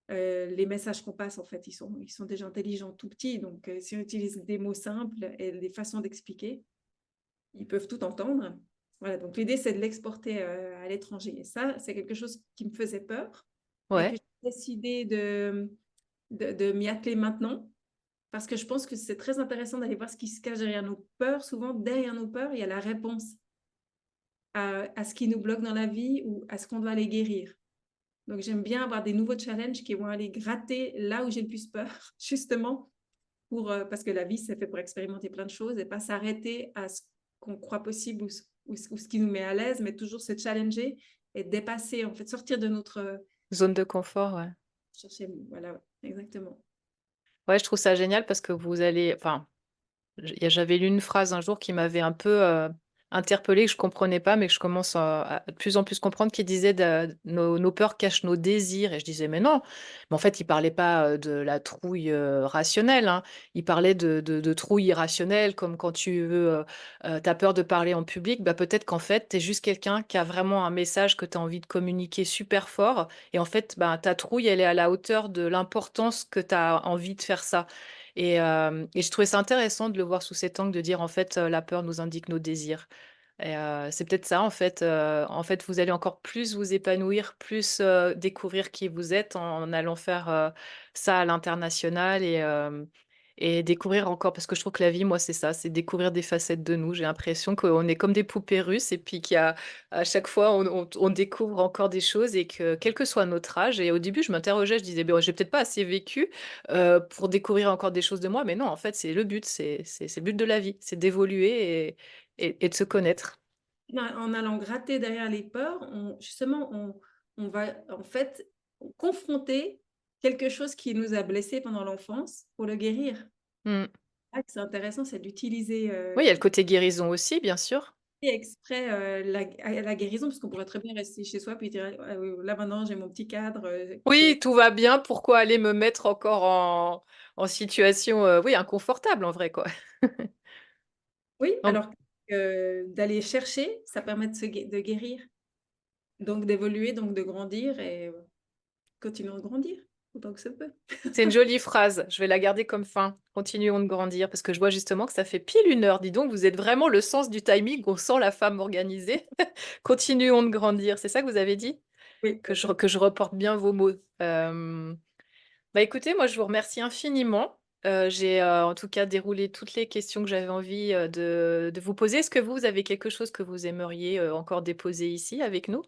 les messages qu'on passe. En fait, ils sont déjà intelligents tout petits. Donc, si on utilise des mots simples et des façons d'expliquer, ils peuvent tout entendre. Voilà, donc l'idée, c'est de l'exporter à l'étranger. Et ça, c'est quelque chose qui me faisait peur et que Ouais. j'ai décidé de m'y atteler maintenant. parce que je pense que c'est très intéressant d'aller voir ce qui se cache derrière nos peurs. Souvent, derrière nos peurs, il y a la réponse à ce qui nous bloque dans la vie ou à ce qu'on doit aller guérir. Donc, j'aime bien avoir des nouveaux challenges qui vont aller gratter là où j'ai le plus peur, justement, parce que la vie, c'est fait pour expérimenter plein de choses et pas s'arrêter à ce qu'on croit possible ou ce qui nous met à l'aise, mais toujours se challenger et dépasser, en fait, sortir de notre... Zone de confort, ouais. chercher, voilà, ouais, exactement. Ouais, je trouve ça génial parce que vous allez enfin, j'avais lu une phrase un jour qui m'avait un peu, interpellée, que je comprenais pas, mais que je commence à de plus en plus comprendre, qui disait nos peurs cachent nos désirs et je disais: «Mais non!» Mais en fait, il parlait pas, de la trouille, rationnelle, hein. Il parlait de trouille irrationnelle comme quand tu veux, tu peur de parler en public, bah, peut-être qu'en fait, tu es juste quelqu'un qui a vraiment un message que tu as envie de communiquer super fort et en fait, bah, ta trouille, elle est à la hauteur de l'importance que tu as envie de faire ça. Et je trouvais ça intéressant de le voir sous cet angle, de dire en fait, la peur nous indique nos désirs. Et c'est peut-être ça en fait, vous allez encore plus vous épanouir, plus, découvrir qui vous êtes en allant faire, ça à l'international et découvrir encore parce que je trouve que la vie, moi, c'est ça, c'est découvrir des facettes de nous. J'ai l'impression qu'on est comme des poupées russes et puis qu'il y a à chaque fois, on découvre encore des choses et que quel que soit notre âge et au début, je m'interrogeais, je disais: «Bon, j'ai peut-être pas assez vécu, pour découvrir encore des choses de moi», mais non, en fait, c'est le but, c'est le but de la vie, c'est d'évoluer et de se connaître. En allant gratter derrière les peurs, justement, on va en fait confronter quelque chose qui nous a blessés pendant l'enfance pour le guérir. Mmh. Ah, c'est intéressant, c'est d'utiliser Oui, il y a le côté guérison aussi, bien sûr. exprès la guérison, parce qu'on pourrait très bien rester chez soi puis dire: «Ah oui, là maintenant j'ai mon petit cadre qui Oui, est». tout va bien, pourquoi aller me mettre encore en situation, oui, inconfortable en vrai, quoi? Oui, Donc alors que d'aller chercher, ça permet de guérir, donc d'évoluer, donc de grandir et continuons de grandir autant que ça peut. c'est une jolie phrase, je vais la garder comme fin. Continuons de grandir parce que je vois justement que ça fait pile 1 heure. Dis donc, vous êtes vraiment le sens du timing, on sent la femme organisée. Continuons de grandir, c'est ça que vous avez dit? Oui, Que c'est je ça. re que je reporte bien vos mots. Bah, écoutez, moi, je vous remercie infiniment. J'ai, en tout cas déroulé toutes les questions que j'avais envie, de vous poser. Est-ce que vous avez quelque chose que vous aimeriez, encore déposer ici avec nous?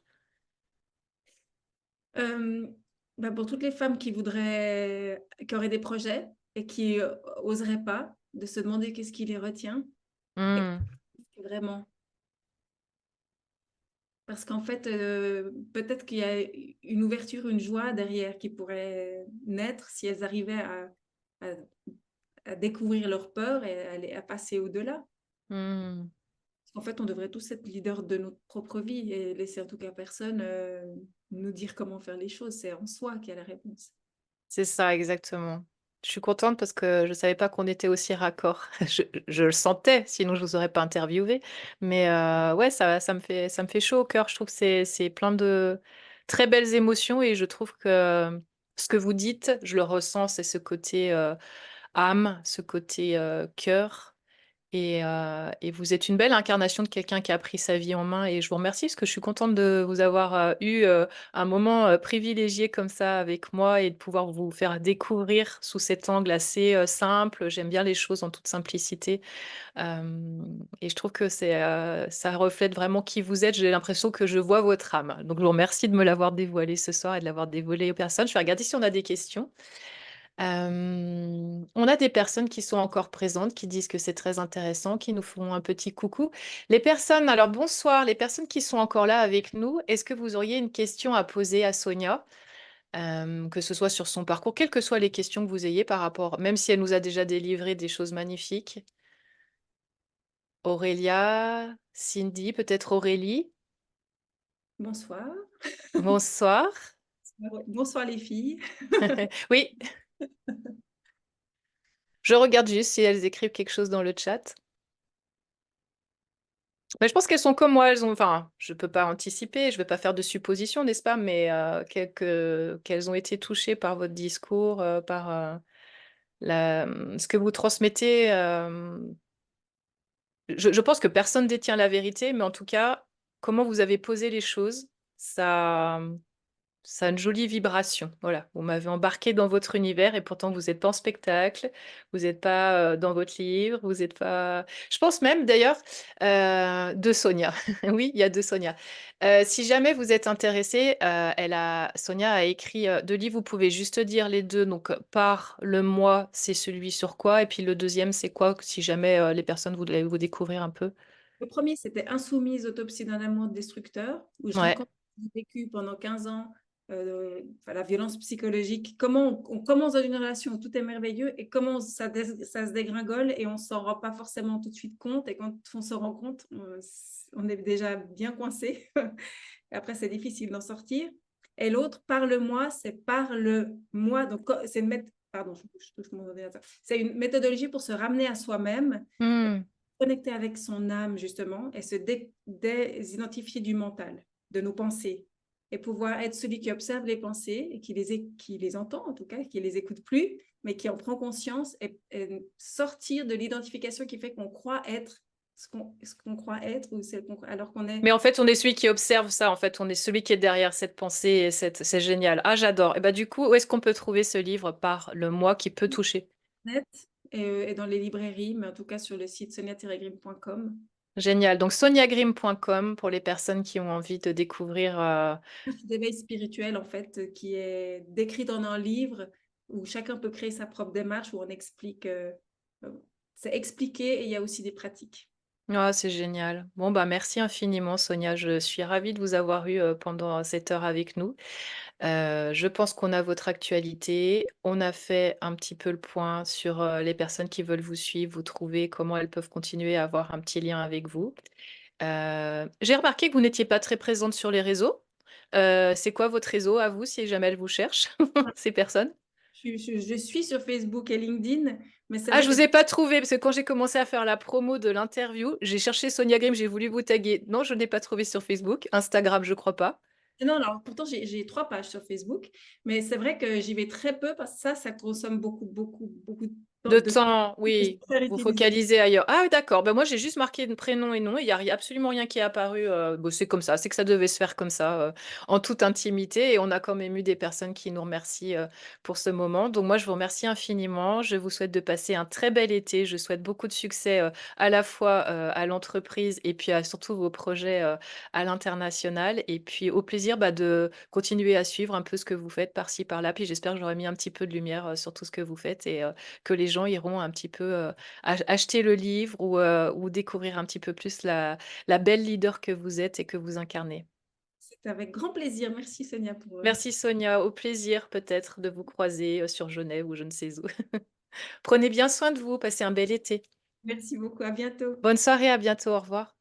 Hem, Bah, pour toutes les femmes qui auraient des projets et qui, oseraient pas, de se demander qu'est-ce qui les retient et Mmh. vraiment. Parce qu'en fait, peut-être qu'il y a une ouverture, une joie derrière qui pourrait naître si elles arrivaient à à découvrir leurs peurs et à passer au-delà. Mmh. Parce qu'en fait, on devrait tous être leader de notre propre vie et laisser en tout cas personne, nous dire comment faire les choses. C'est en soi qu'il y a la réponse. C'est ça, exactement. Je suis contente parce que je savais pas qu'on était aussi raccord. Je le sentais, sinon je vous aurais pas interviewé. Mais ouais, ça me fait chaud au cœur. Je trouve que c'est plein de très belles émotions et je trouve que ce que vous dites, je le ressens, c'est ce côté, âme, ce côté, cœur et vous êtes une belle incarnation de quelqu'un qui a pris sa vie en main et je vous remercie parce que je suis contente de vous avoir, eu, un moment, privilégié comme ça avec moi et de pouvoir vous faire découvrir sous cet angle assez, simple. J'aime bien les choses en toute simplicité, et je trouve que ça reflète vraiment qui vous êtes. J'ai l'impression que je vois votre âme. Donc je vous remercie de me l'avoir dévoilé ce soir et de l'avoir dévoilé aux personnes. Je vais regarder si on a des questions. On a des personnes qui sont encore présentes, qui disent que c'est très intéressant, qui nous font un petit coucou. Les personnes alors bonsoir, les personnes qui sont encore là avec nous, est-ce que vous auriez une question à poser à Sonia? Que ce soit sur son parcours, quelles que soient les questions que vous ayez par rapport même si elle nous a déjà délivré des choses magnifiques. Aurélia, Cindy, peut-être Aurélie? Bonsoir. Bonsoir. Bonsoir les filles. Oui, je regarde juste si elles écrivent quelque chose dans le chat. Mais je pense qu'elles sont comme moi, elles ont enfin, je peux pas anticiper, je vais pas faire de suppositions, n'est-ce pas? Mais, qu'elles ont été touchées par votre discours, par, ce que vous transmettez, je pense que personne détient la vérité, mais en tout cas, comment vous avez posé les choses, ça, Ça a une jolie vibration. Voilà, vous m'avez embarqué dans votre univers et pourtant vous êtes pas en spectacle, vous êtes pas, dans votre livre, vous êtes pas je pense même d'ailleurs, de Sonia. Oui, il y a 2 Sonia. Si jamais vous êtes intéressé, Sonia a écrit, 2 livres, vous pouvez juste dire les 2. Donc, Parle-moi, c'est celui sur quoi? Et puis le deuxième, c'est quoi? Si jamais, les personnes voulaient vous découvrir un peu. Le premier, c'était Insoumise, autopsie d'un amour destructeur, où je Ouais. raconte ce que j'ai vécu pendant 15 ans, enfin, la violence psychologique, comment on commence dans une relation où tout est merveilleux et comment ça se dégringole et on s'en rend pas forcément tout de suite compte. Et quand on se rend compte, on est déjà bien coincé. Et après, c'est difficile d'en sortir. Et l'autre, Parle-moi, c'est Parle-moi. Donc, c'est pardon, je touche mon ordinateur. C'est une méthodologie pour se ramener à soi-même, Mmh. connecter avec son âme, justement, et se désidentifier du mental, de nos pensées, et pouvoir être celui qui observe les pensées et qui les entend, en tout cas, qui les écoute plus, mais qui en prend conscience et sortir de l'identification qui fait qu'on croit être ce qu'on croit être ou celle qu'on alors qu'on est Mais en fait, on est celui qui observe ça. En fait, on est celui qui est derrière cette pensée et c'est génial. Ah, j'adore. Et bah, du coup, où est-ce qu'on peut trouver ce livre par le moi qui peut toucher? net et dans les librairies, mais en tout cas sur le site sonia-grimm.com. Génial. Donc, soniagrim.com pour les personnes qui ont envie de découvrir. D'éveil spirituel, en fait, qui est décrit dans un livre où chacun peut créer sa propre démarche, où on explique, euh, c'est expliqué et il y a aussi des pratiques. Ah, c'est génial. Bon, bah, merci infiniment, Sonia. Je suis ravie de vous avoir eu pendant cette heure avec nous. Je pense qu'on a votre actualité. On a fait un petit peu le point sur les personnes qui veulent vous suivre, vous trouver, comment elles peuvent continuer à avoir un petit lien avec vous. J'ai remarqué que vous n'étiez pas très présente sur les réseaux. C'est quoi votre réseau à vous, si jamais elles vous cherchent, ces personnes? Je suis sur Facebook et LinkedIn, mais c'est Ah, vrai je que vous ai pas trouvé, parce que quand j'ai commencé à faire la promo de l'interview, j'ai cherché Sonia Grimm, j'ai voulu vous taguer. Non, je n'ai pas trouvé sur Facebook. Instagram, je crois pas. non, alors pourtant j'ai 3 pages sur Facebook, mais c'est vrai que j'y vais très peu parce que ça consomme beaucoup de temps, De de temps temps, que je oui, préfère vous utiliser. focalisez ailleurs. Ah oui, d'accord. Ben moi, j'ai juste marqué prénom et nom. Il n'y a absolument rien qui est apparu. Bon, c'est comme ça. C'est que ça devait se faire comme ça, en toute intimité. Et on a quand même eu des personnes qui nous remercient pour ce moment. Donc moi, je vous remercie infiniment. Je vous souhaite de passer un très bel été. Je souhaite beaucoup de succès à la fois à l'entreprise et puis à surtout vos projets à l'international. Et puis au plaisir de continuer à suivre un peu ce que vous faites par-ci, par-là. Puis j'espère que j'aurai mis un petit peu de lumière sur tout ce que vous faites et que les gens iront un petit peu acheter le livre ou découvrir un petit peu plus la belle leader que vous êtes et que vous incarnez. C'est avec grand plaisir. Merci Sonia pour. Merci Sonia, au plaisir peut-être de vous croiser sur Genève ou je ne sais où. Prenez bien soin de vous, passez un bel été. Merci beaucoup. À bientôt. Bonne soirée, à bientôt, au revoir.